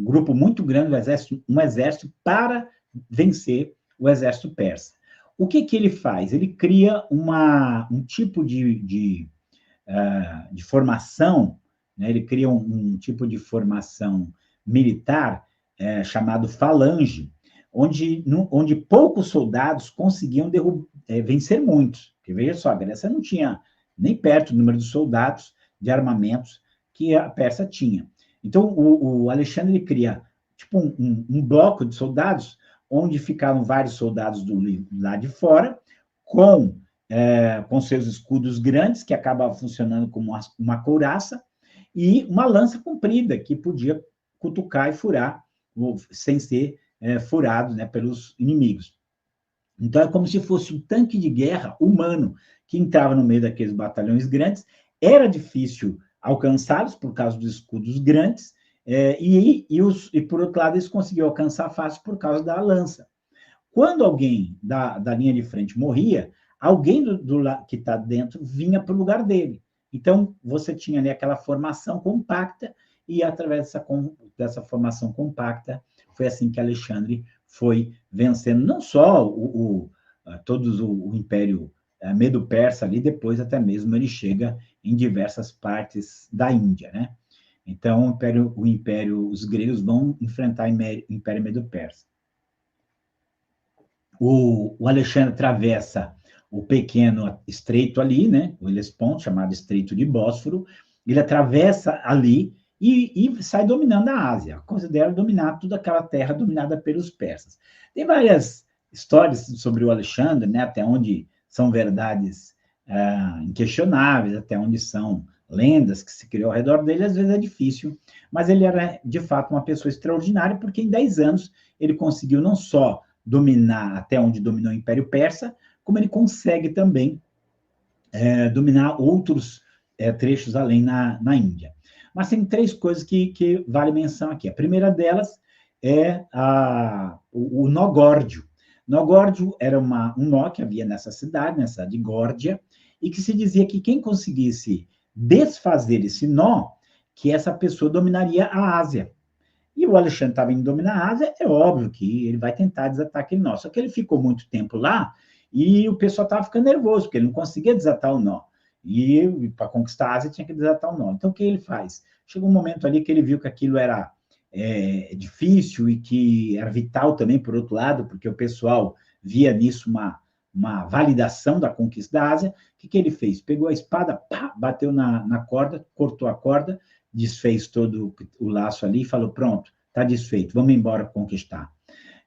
grupo muito grande do exército, um exército para vencer o exército persa. O que ele faz? Ele cria um tipo de formação, né? Ele cria um tipo de formação militar chamado falange, onde poucos soldados conseguiam vencer muitos. Porque, veja só, a Grécia não tinha nem perto o número de soldados, de armamentos que a Pérsia tinha. Então, o Alexandre cria tipo um bloco de soldados, onde ficavam vários soldados do lado de fora, com seus escudos grandes, que acabavam funcionando como uma couraça, e uma lança comprida, que podia cutucar e furar, sem ser furado, né, pelos inimigos. Então, é como se fosse um tanque de guerra humano, que entrava no meio daqueles batalhões grandes. Era difícil alcançá-los, por causa dos escudos grandes, e por outro lado, eles conseguiam alcançar fácil por causa da lança. Quando alguém da linha de frente morria, alguém que está dentro vinha para o lugar dele. Então, você tinha ali aquela formação compacta, e através dessa formação compacta, foi assim que Alexandre foi vencendo não só todos o Império Medo-Persa ali, depois até mesmo ele chega em diversas partes da Índia, né? Então, os gregos vão enfrentar o Império Medo-Persa. O Alexandre atravessa o pequeno estreito ali, né? O Helesponto, chamado Estreito de Bósforo. Ele atravessa ali e sai dominando a Ásia. Considera dominar toda aquela terra dominada pelos persas. Tem várias histórias sobre o Alexandre, né? Até onde são verdades inquestionáveis, até onde são lendas que se criou ao redor dele. Às vezes é difícil, mas ele era, de fato, uma pessoa extraordinária, porque em 10 anos ele conseguiu não só dominar até onde dominou o Império Persa, como ele consegue também dominar outros trechos além na Índia. Mas tem 3 coisas que vale menção aqui. A primeira delas é o nó górdio. Nó górdio era um nó que havia nessa cidade de Górdia, e que se dizia que quem conseguisse desfazer esse nó, que essa pessoa dominaria a Ásia. E o Alexandre estava indo dominar a Ásia, é óbvio que ele vai tentar desatar aquele nó. Só que ele ficou muito tempo lá e o pessoal estava ficando nervoso, porque ele não conseguia desatar o nó. E para conquistar a Ásia tinha que desatar o nó. Então o que ele faz? Chegou um momento ali que ele viu que aquilo era difícil e que era vital também, por outro lado, porque o pessoal via nisso uma validação da conquista da Ásia. O que ele fez? Pegou a espada, bateu na corda, cortou a corda, desfez todo o laço ali e falou, pronto, está desfeito, vamos embora conquistar.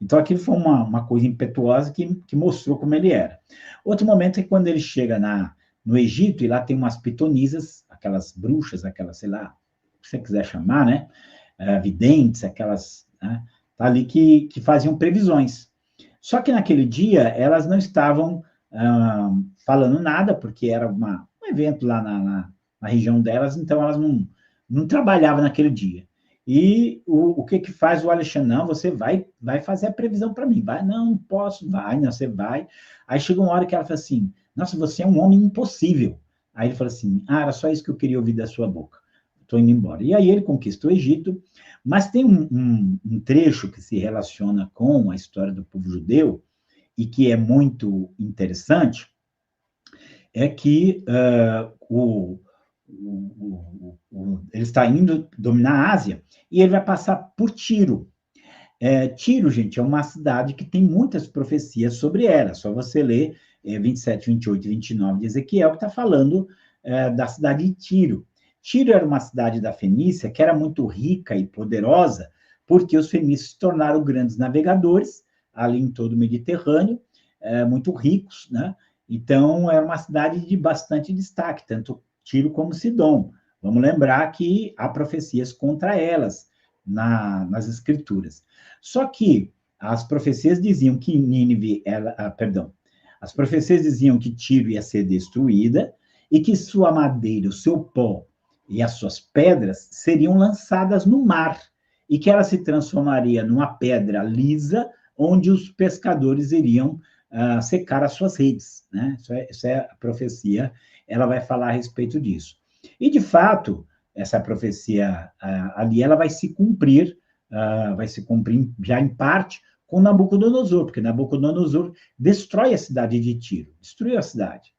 Então, aquilo foi uma coisa impetuosa que mostrou como ele era. Outro momento é quando ele chega no Egito, e lá tem umas pitonisas, aquelas bruxas, aquelas, sei lá, o que você quiser chamar, né? Videntes, aquelas, né? Tá ali que faziam previsões. Só que naquele dia, elas não estavam falando nada, porque era um evento lá na região delas, então elas não trabalhavam naquele dia. E o que faz o Alexandre? Não, você vai fazer a previsão para mim. Vai, não posso, vai, não, você vai. Aí chegou uma hora que ela fala assim, nossa, você é um homem impossível. Aí ele falou assim, era só isso que eu queria ouvir da sua boca. Estou indo embora. E aí ele conquista o Egito, mas tem um trecho que se relaciona com a história do povo judeu e que é muito interessante, é que ele está indo dominar a Ásia e ele vai passar por Tiro. Tiro, gente, é uma cidade que tem muitas profecias sobre ela. Só você ler 27, 28 e 29 de Ezequiel, que está falando da cidade de Tiro. Tiro era uma cidade da Fenícia que era muito rica e poderosa, porque os fenícios se tornaram grandes navegadores ali em todo o Mediterrâneo, muito ricos, né? Então, era uma cidade de bastante destaque, tanto Tiro como Sidom. Vamos lembrar que há profecias contra elas nas escrituras. Só que as profecias diziam que Nínive, as profecias diziam que Tiro ia ser destruída e que sua madeira, o seu pó e as suas pedras seriam lançadas no mar e que ela se transformaria numa pedra lisa onde os pescadores iriam secar as suas redes, né? Isso é a profecia, ela vai falar a respeito disso. E, de fato, essa profecia ali, ela vai se cumprir já em parte com Nabucodonosor, porque Nabucodonosor destrói a cidade de Tiro, destruiu a cidade.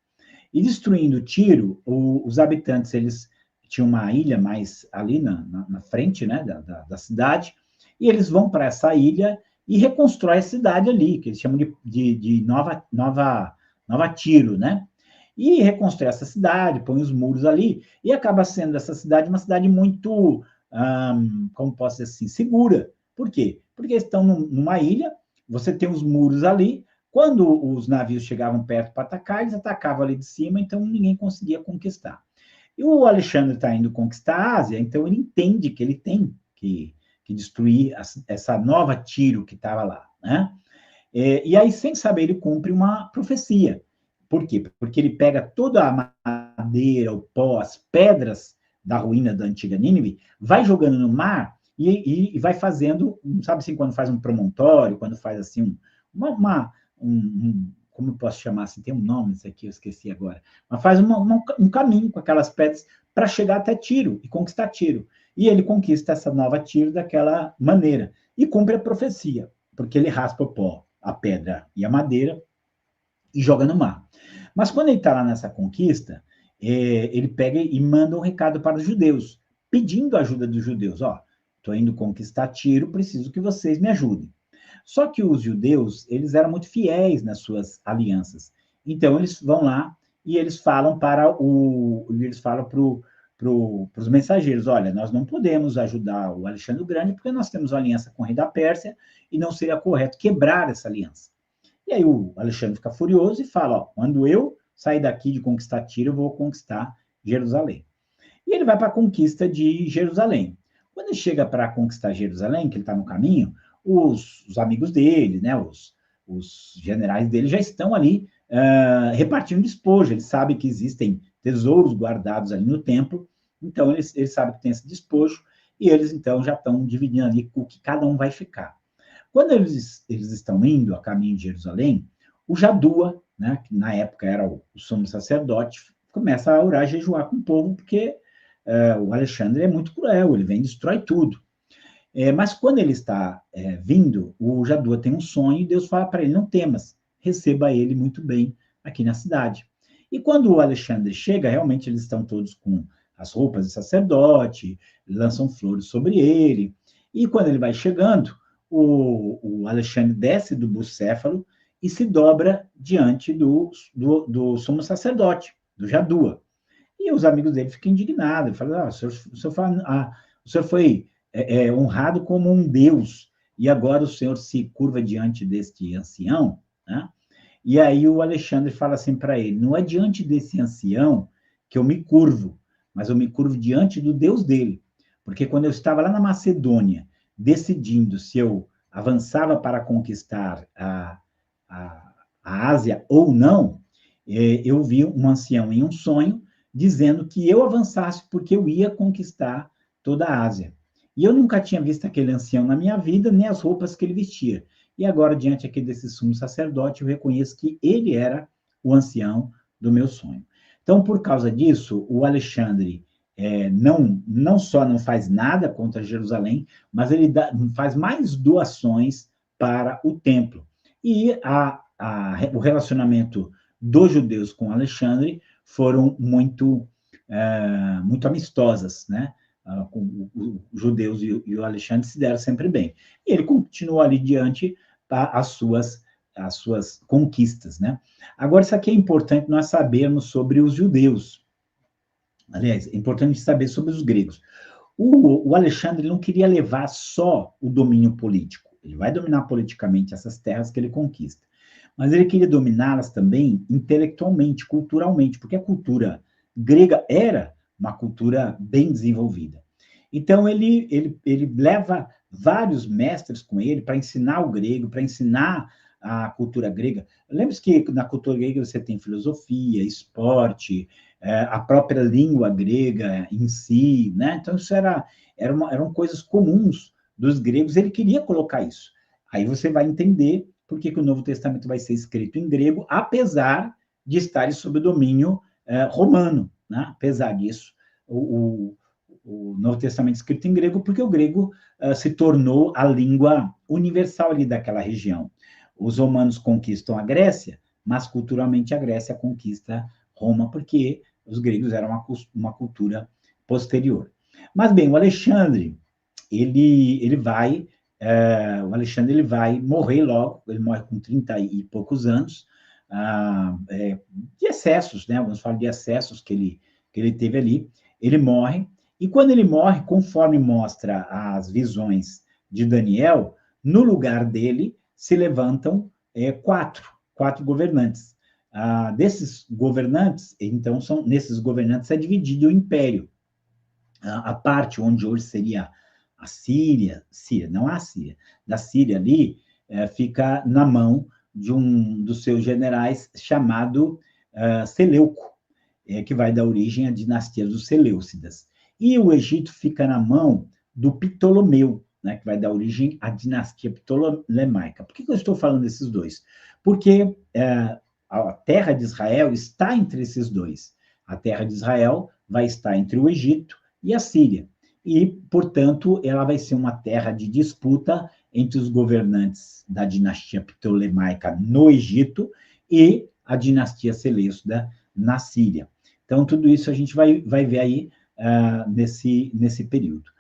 E destruindo Tiro, os habitantes, eles tinham uma ilha mais ali na frente, né, da cidade, e eles vão para essa ilha e reconstrói a cidade ali, que eles chamam de Nova Tiro, né? E reconstrói essa cidade, põe os muros ali, e acaba sendo essa cidade uma cidade muito, como posso dizer assim, segura. Por quê? Porque eles estão numa ilha, você tem os muros ali, quando os navios chegavam perto para atacar, eles atacavam ali de cima, então ninguém conseguia conquistar. E o Alexandre está indo conquistar a Ásia, então ele entende que ele tem que destruir essa nova Tiro que estava lá, né? E aí, sem saber, ele cumpre uma profecia. Por quê? Porque ele pega toda a madeira, o pó, as pedras da ruína da antiga Nínive, vai jogando no mar e vai fazendo, sabe assim, quando faz um promontório, quando faz assim, como eu posso chamar assim, tem um nome isso aqui, eu esqueci agora, mas faz um caminho com aquelas pedras para chegar até Tiro e conquistar Tiro. E ele conquista essa nova Tiro daquela maneira e cumpre a profecia, porque ele raspa o pó, a pedra e a madeira e joga no mar. Mas quando ele está lá nessa conquista, ele pega e manda um recado para os judeus, pedindo a ajuda dos judeus. Ó, estou indo conquistar Tiro, preciso que vocês me ajudem. Só que os judeus, eles eram muito fiéis nas suas alianças. Então, eles vão lá e eles falam para os mensageiros, olha, nós não podemos ajudar o Alexandre o Grande porque nós temos uma aliança com o rei da Pérsia e não seria correto quebrar essa aliança. E aí o Alexandre fica furioso e fala, ó, quando eu sair daqui de conquistar Tiro, eu vou conquistar Jerusalém. E ele vai para a conquista de Jerusalém. Quando ele chega para conquistar Jerusalém, que ele está no caminho, os amigos dele, né, os generais dele já estão ali repartindo despojo. Ele sabe que existem tesouros guardados ali no templo, então ele sabe que tem esse despojo, e eles então já estão dividindo ali o que cada um vai ficar. Quando eles estão indo a caminho de Jerusalém, o Jadua, né, que na época era o sumo sacerdote, começa a orar e jejuar com o povo, porque o Alexandre é muito cruel, ele vem e destrói tudo. Mas quando ele está vindo, o Jadua tem um sonho e Deus fala para ele, não temas, receba ele muito bem aqui na cidade. E quando o Alexandre chega, realmente eles estão todos com as roupas de sacerdote, lançam flores sobre ele, e quando ele vai chegando, o Alexandre desce do bucéfalo e se dobra diante do sumo sacerdote, do Jadua. E os amigos dele ficam indignados, falam, o senhor foi honrado como um Deus, e agora o senhor se curva diante deste ancião, né? E aí o Alexandre fala assim para ele, não é diante desse ancião que eu me curvo, mas eu me curvo diante do Deus dele. Porque quando eu estava lá na Macedônia, decidindo se eu avançava para conquistar a, a Ásia ou não, eu vi um ancião em um sonho dizendo que eu avançasse porque eu ia conquistar toda a Ásia. E eu nunca tinha visto aquele ancião na minha vida, nem as roupas que ele vestia. E agora, diante aqui desse sumo sacerdote, eu reconheço que ele era o ancião do meu sonho. Então, por causa disso, o Alexandre não só não faz nada contra Jerusalém, mas ele faz mais doações para o templo. E o relacionamento dos judeus com Alexandre foram muito amistosas, né? Os judeus e o Alexandre se deram sempre bem. E ele continuou ali diante as suas conquistas, né? Agora, isso aqui é importante nós sabermos sobre os judeus. Aliás, é importante saber sobre os gregos. O Alexandre não queria levar só o domínio político. Ele vai dominar politicamente essas terras que ele conquista. Mas ele queria dominá-las também intelectualmente, culturalmente, porque a cultura grega era uma cultura bem desenvolvida. Então, ele leva vários mestres com ele para ensinar o grego, para ensinar a cultura grega. Lembre-se que na cultura grega você tem filosofia, esporte, a própria língua grega em si, né? Então, isso eram coisas comuns dos gregos, ele queria colocar isso. Aí você vai entender por que o Novo Testamento vai ser escrito em grego, apesar de estar sob o domínio romano, né? Apesar disso, o Novo Testamento escrito em grego, porque o grego se tornou a língua universal ali daquela região. Os romanos conquistam a Grécia, mas culturalmente a Grécia conquista Roma, porque os gregos eram uma cultura posterior. Mas bem, o Alexandre, ele vai morrer logo, ele morre com 30 e poucos anos, de excessos, né? Vamos falar de excessos que ele teve ali. Ele morre, e quando ele morre, conforme mostra as visões de Daniel, no lugar dele se levantam quatro governantes. Desses governantes, então, nesses governantes é dividido o império. A parte onde hoje seria a Síria, não a Síria, da Síria ali, fica na mão de um dos seus generais chamado Seleuco, que vai dar origem à dinastia dos Seleucidas. E o Egito fica na mão do Ptolomeu, né, que vai dar origem à dinastia ptolemaica. Por que eu estou falando desses dois? Porque a terra de Israel está entre esses dois. A terra de Israel vai estar entre o Egito e a Síria. E, portanto, ela vai ser uma terra de disputa entre os governantes da dinastia ptolemaica no Egito e a dinastia seleucida na Síria. Então, tudo isso a gente vai ver aí nesse período.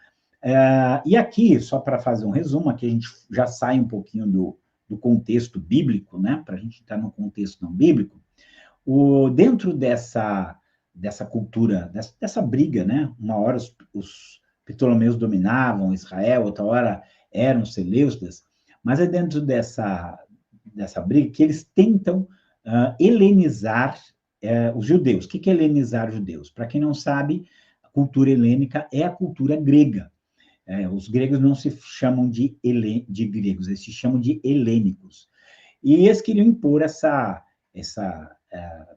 E aqui, só para fazer um resumo, aqui a gente já sai um pouquinho do contexto bíblico, né? Para a gente estar no contexto não bíblico. Dentro dessa cultura, dessa briga, né? Uma hora os Ptolomeus dominavam Israel, outra hora eram os Seleucidas, mas é dentro dessa briga que eles tentam helenizar os judeus. O que é helenizar os judeus? Para quem não sabe, a cultura helênica é a cultura grega. Os gregos não se chamam de gregos, eles se chamam de helênicos. E eles queriam impor essa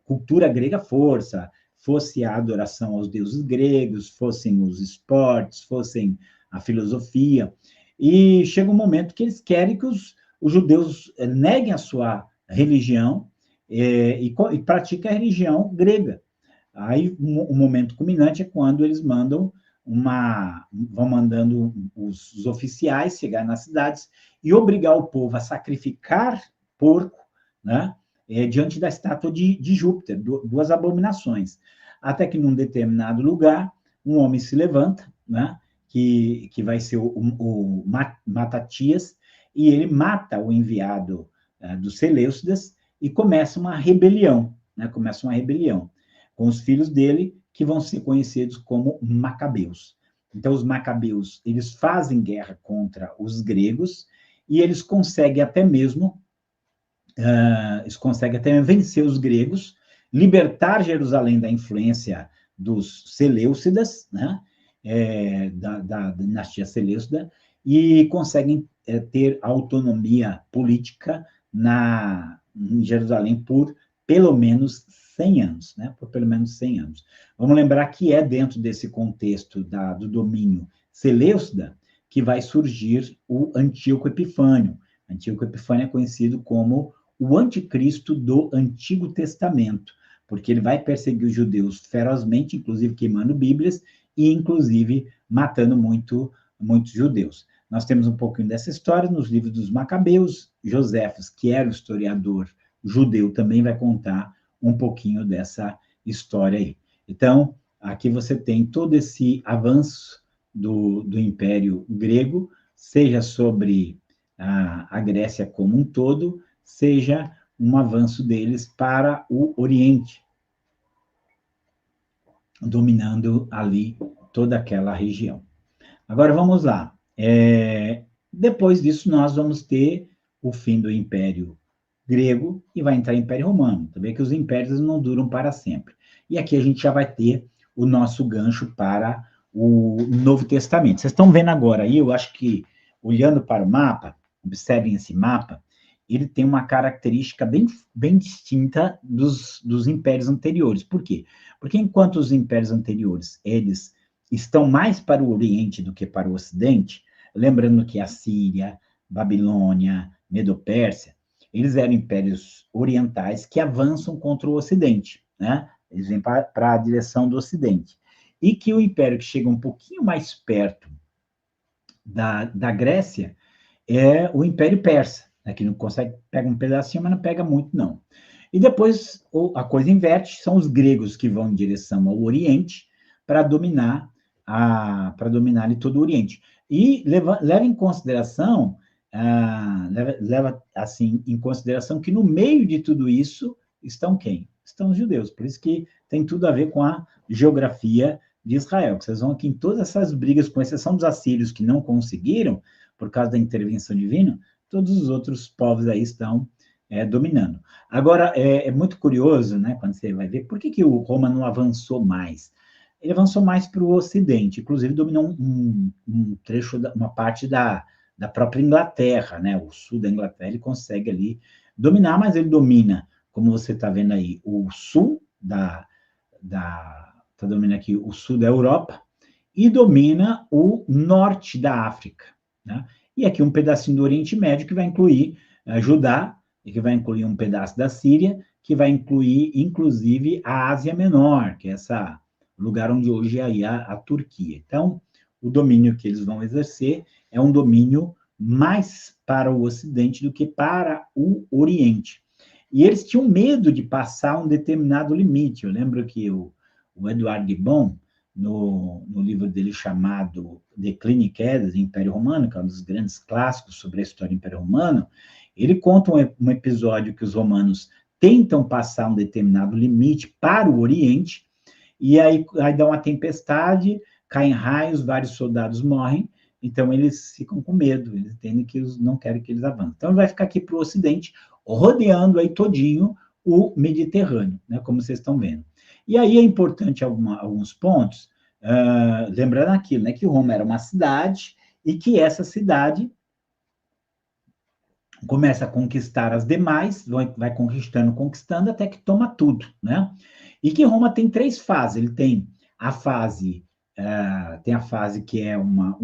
cultura grega fosse a adoração aos deuses gregos, fossem os esportes, fossem a filosofia. E chega um momento que eles querem que os judeus neguem a sua religião e pratiquem a religião grega. Aí, o momento culminante é quando eles vão mandando os oficiais chegar nas cidades e obrigar o povo a sacrificar porco, né, diante da estátua de Júpiter, duas abominações. Até que, num determinado lugar, um homem se levanta, né, que vai ser o Matatias, e ele mata o enviado dos Seleucidas e começa uma rebelião, né, com os filhos dele, que vão ser conhecidos como macabeus. Então, os macabeus, eles fazem guerra contra os gregos e eles conseguem até mesmo vencer os gregos, libertar Jerusalém da influência dos Seleucidas, né? Da dinastia Seleucida, e conseguem ter autonomia política em Jerusalém por pelo menos 100 anos, né? Por pelo menos 100 anos. Vamos lembrar que é dentro desse contexto do domínio Seleucida que vai surgir o Antíoco Epifânio. Antíoco Epifânio é conhecido como o anticristo do Antigo Testamento, porque ele vai perseguir os judeus ferozmente, inclusive queimando Bíblias e, inclusive, matando muitos judeus. Nós temos um pouquinho dessa história nos livros dos Macabeus. Josefos, que era o historiador judeu, também vai contar um pouquinho dessa história aí. Então, aqui você tem todo esse avanço do Império Grego, seja sobre a Grécia como um todo, seja um avanço deles para o Oriente, dominando ali toda aquela região. Agora, vamos lá. Depois disso, nós vamos ter o fim do Império Grego e vai entrar o Império Romano. Também que os impérios não duram para sempre. E aqui a gente já vai ter o nosso gancho para o Novo Testamento. Vocês estão vendo agora aí, eu acho que, olhando para o mapa, observem esse mapa, ele tem uma característica bem distinta dos impérios anteriores. Por quê? Porque enquanto os impérios anteriores, eles estão mais para o Oriente do que para o Ocidente, lembrando que a Síria, Babilônia, Medo-Pérsia, eles eram impérios orientais que avançam contra o Ocidente, né? Eles vêm para a direção do Ocidente. E que o império que chega um pouquinho mais perto da Grécia é o Império Persa, né, que não consegue, pega um pedacinho, mas não pega muito, não. E depois a coisa inverte, são os gregos que vão em direção ao Oriente para dominar ali todo o Oriente. E leva em consideração, assim, em consideração que no meio de tudo isso estão quem? Estão os judeus. Por isso que tem tudo a ver com a geografia de Israel. Que vocês vão aqui em todas essas brigas, com exceção dos assírios que não conseguiram, por causa da intervenção divina, todos os outros povos aí estão dominando. Agora, é muito curioso, né, quando você vai ver, por que o Roma não avançou mais? Ele avançou mais para o Ocidente, inclusive dominou um trecho, uma parte da própria Inglaterra, né, o sul da Inglaterra, ele consegue ali dominar, mas ele domina, como você está vendo aí, o sul está dominando aqui o sul da Europa, e domina o norte da África, né? E aqui um pedacinho do Oriente Médio, que vai incluir Judá, e que vai incluir um pedaço da Síria, que vai incluir, inclusive, a Ásia Menor, que é esse lugar onde hoje é aí a Turquia. Então, o domínio que eles vão exercer é um domínio mais para o Ocidente do que para o Oriente. E eles tinham medo de passar um determinado limite. Eu lembro que o Edward Gibbon, no livro dele chamado Declínio e Queda do Império Romano, que é um dos grandes clássicos sobre a história do Império Romano, ele conta um episódio que os romanos tentam passar um determinado limite para o Oriente, e aí dá uma tempestade, caem raios, vários soldados morrem, então eles ficam com medo, eles entendem que eles não querem que eles avancem. Então ele vai ficar aqui para o Ocidente, rodeando aí todinho o Mediterrâneo, né, como vocês estão vendo. E aí é importante alguns pontos, lembrando aquilo, né, que Roma era uma cidade e que essa cidade começa a conquistar as demais, vai conquistando, até que toma tudo, né? E que Roma tem 3 fases. Ele tem a fase que é uma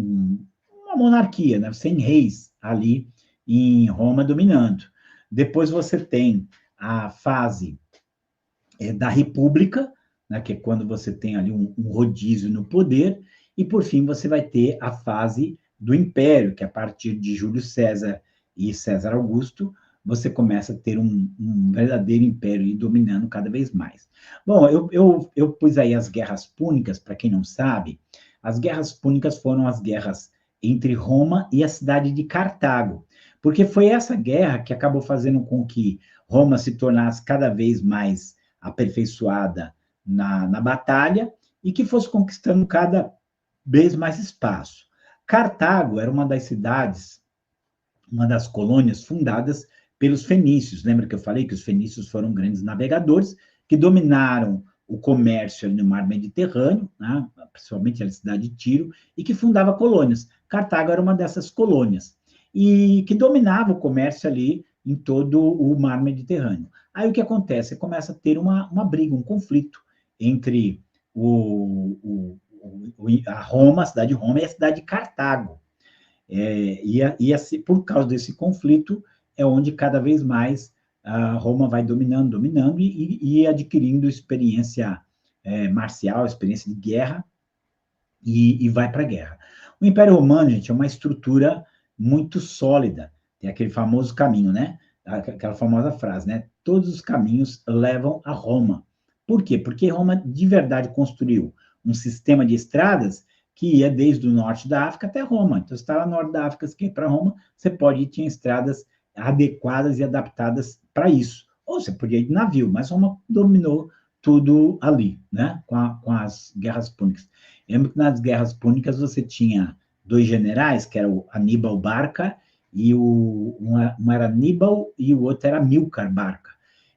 monarquia, né? 100 reis ali em Roma dominando. Depois você tem a fase da república, né, que é quando você tem ali um rodízio no poder, e por fim você vai ter a fase do império, que a partir de Júlio César e César Augusto, você começa a ter um verdadeiro império e dominando cada vez mais. Bom, eu pus aí as guerras púnicas, para quem não sabe, as guerras púnicas foram as guerras entre Roma e a cidade de Cartago, porque foi essa guerra que acabou fazendo com que Roma se tornasse cada vez mais aperfeiçoada na batalha, e que fosse conquistando cada vez mais espaço. Cartago era uma das cidades, uma das colônias fundadas pelos fenícios. Lembra que eu falei que os fenícios foram grandes navegadores que dominaram o comércio no mar Mediterrâneo, né, principalmente a cidade de Tiro, e que fundava colônias. Cartago era uma dessas colônias, e que dominava o comércio ali em todo o mar Mediterrâneo. Aí o que acontece? Começa a ter uma briga, um conflito entre a Roma, a cidade de Roma, e a cidade de Cartago. Por causa desse conflito, é onde cada vez mais a Roma vai dominando e adquirindo experiência marcial, experiência de guerra, e vai para a guerra. O Império Romano, gente, é uma estrutura muito sólida. Tem aquele famoso caminho, né? Aquela famosa frase, né? Todos os caminhos levam a Roma. Por quê? Porque Roma, de verdade, construiu um sistema de estradas que ia desde o norte da África até Roma. Então, você está lá no norte da África, você quer ir para Roma, você pode ir, tinha estradas adequadas e adaptadas para isso. Ou você podia ir de navio, mas Roma dominou tudo ali, né? Com as guerras púnicas. Lembro que nas guerras púnicas você tinha dois generais, que era o Aníbal Barca, e um era Aníbal e o outro era Amílcar Barca.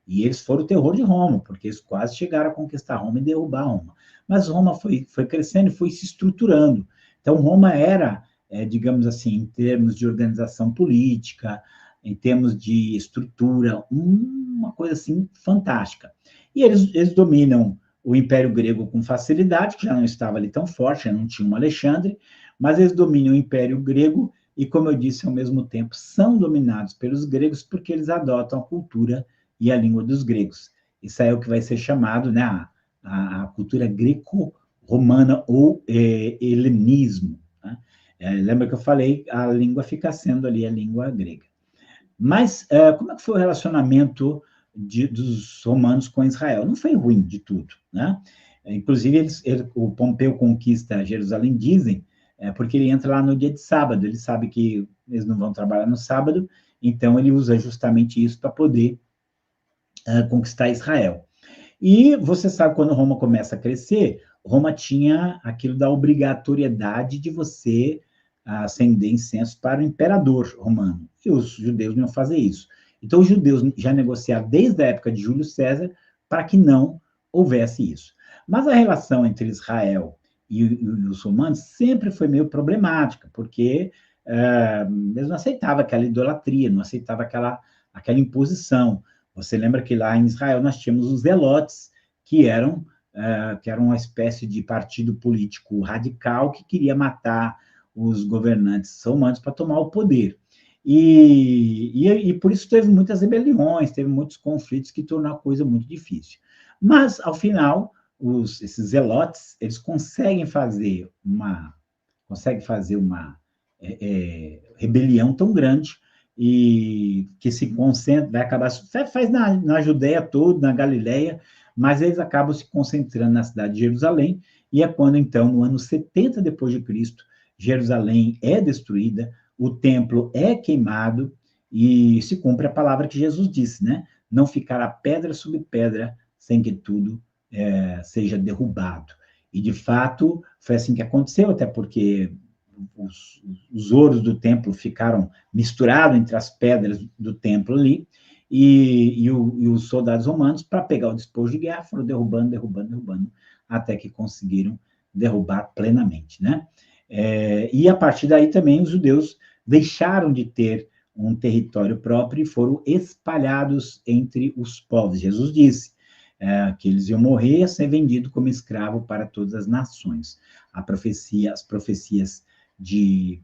E eles foram o terror de Roma, porque eles quase chegaram a conquistar Roma e derrubar Roma. Mas Roma foi crescendo e foi se estruturando. Então, Roma era, digamos assim, em termos de organização política, em termos de estrutura, uma coisa assim fantástica. E eles dominam o Império Grego com facilidade, que já não estava ali tão forte, já não tinha um Alexandre, mas eles dominam o Império Grego e, como eu disse, ao mesmo tempo, são dominados pelos gregos porque eles adotam a cultura e a língua dos gregos. Isso é o que vai ser chamado, né, a cultura greco-romana ou helenismo. Né? Lembra que eu falei, a língua fica sendo ali a língua grega. Mas como é que foi o relacionamento dos romanos com Israel? Não foi ruim de tudo, né? Inclusive, o Pompeu conquista Jerusalém, dizem, porque ele entra lá no dia de sábado, ele sabe que eles não vão trabalhar no sábado, então ele usa justamente isso para poder conquistar Israel. E você sabe, quando Roma começa a crescer, Roma tinha aquilo da obrigatoriedade de você acender incenso para o imperador romano. E os judeus não iam fazer isso. Então, os judeus já negociaram desde a época de Júlio César para que não houvesse isso. Mas a relação entre Israel e os romanos sempre foi meio problemática, porque eles não aceitavam aquela idolatria, não aceitavam aquela imposição. Você lembra que lá em Israel nós tínhamos os zelotes, que eram uma espécie de partido político radical que queria matar os governantes romanos para tomar o poder. E por isso teve muitas rebeliões, teve muitos conflitos que tornou a coisa muito difícil. Mas, ao final, esses zelotes, eles conseguem fazer uma rebelião tão grande e que se concentra, vai acabar, faz na Judéia toda, na Galileia, mas eles acabam se concentrando na cidade de Jerusalém, e é quando, então, no ano 70 depois de Cristo, Jerusalém é destruída, o templo é queimado, e se cumpre a palavra que Jesus disse, né? Não ficará pedra sobre pedra sem que tudo seja derrubado. E, de fato, foi assim que aconteceu, até porque os ouros do templo ficaram misturados entre as pedras do templo ali, e os soldados romanos, para pegar o despojo de guerra, foram derrubando, até que conseguiram derrubar plenamente, né? E a partir daí também os judeus deixaram de ter um território próprio e foram espalhados entre os povos. Jesus disse que eles iam morrer a ser vendidos como escravo para todas as nações. As profecias de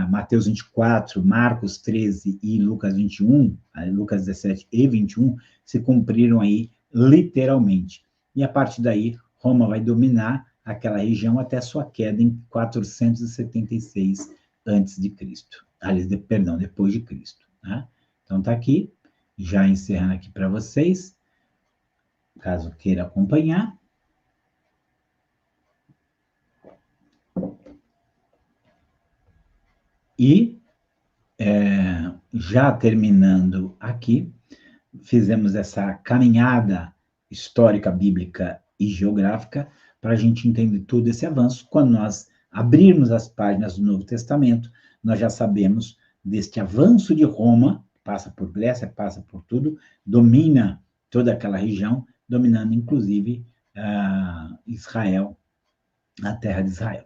Mateus 24, Marcos 13 e Lucas 21, Lucas 17 e 21, se cumpriram aí literalmente. E a partir daí, Roma vai dominar aquela região até sua queda em 476 a.C. Perdão, depois de Cristo. Né? Então, está aqui, já encerrando aqui para vocês, caso queira acompanhar. E, já terminando aqui, fizemos essa caminhada histórica, bíblica e geográfica para a gente entender todo esse avanço. Quando nós abrirmos as páginas do Novo Testamento, nós já sabemos deste avanço de Roma, passa por Grécia, passa por tudo, domina toda aquela região, dominando inclusive Israel, a terra de Israel.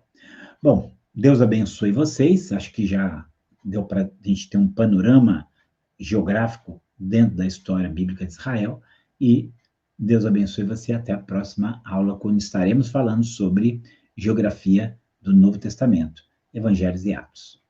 Bom, Deus abençoe vocês, acho que já deu para a gente ter um panorama geográfico dentro da história bíblica de Israel, e Deus abençoe você até a próxima aula, quando estaremos falando sobre geografia do Novo Testamento, Evangelhos e Atos.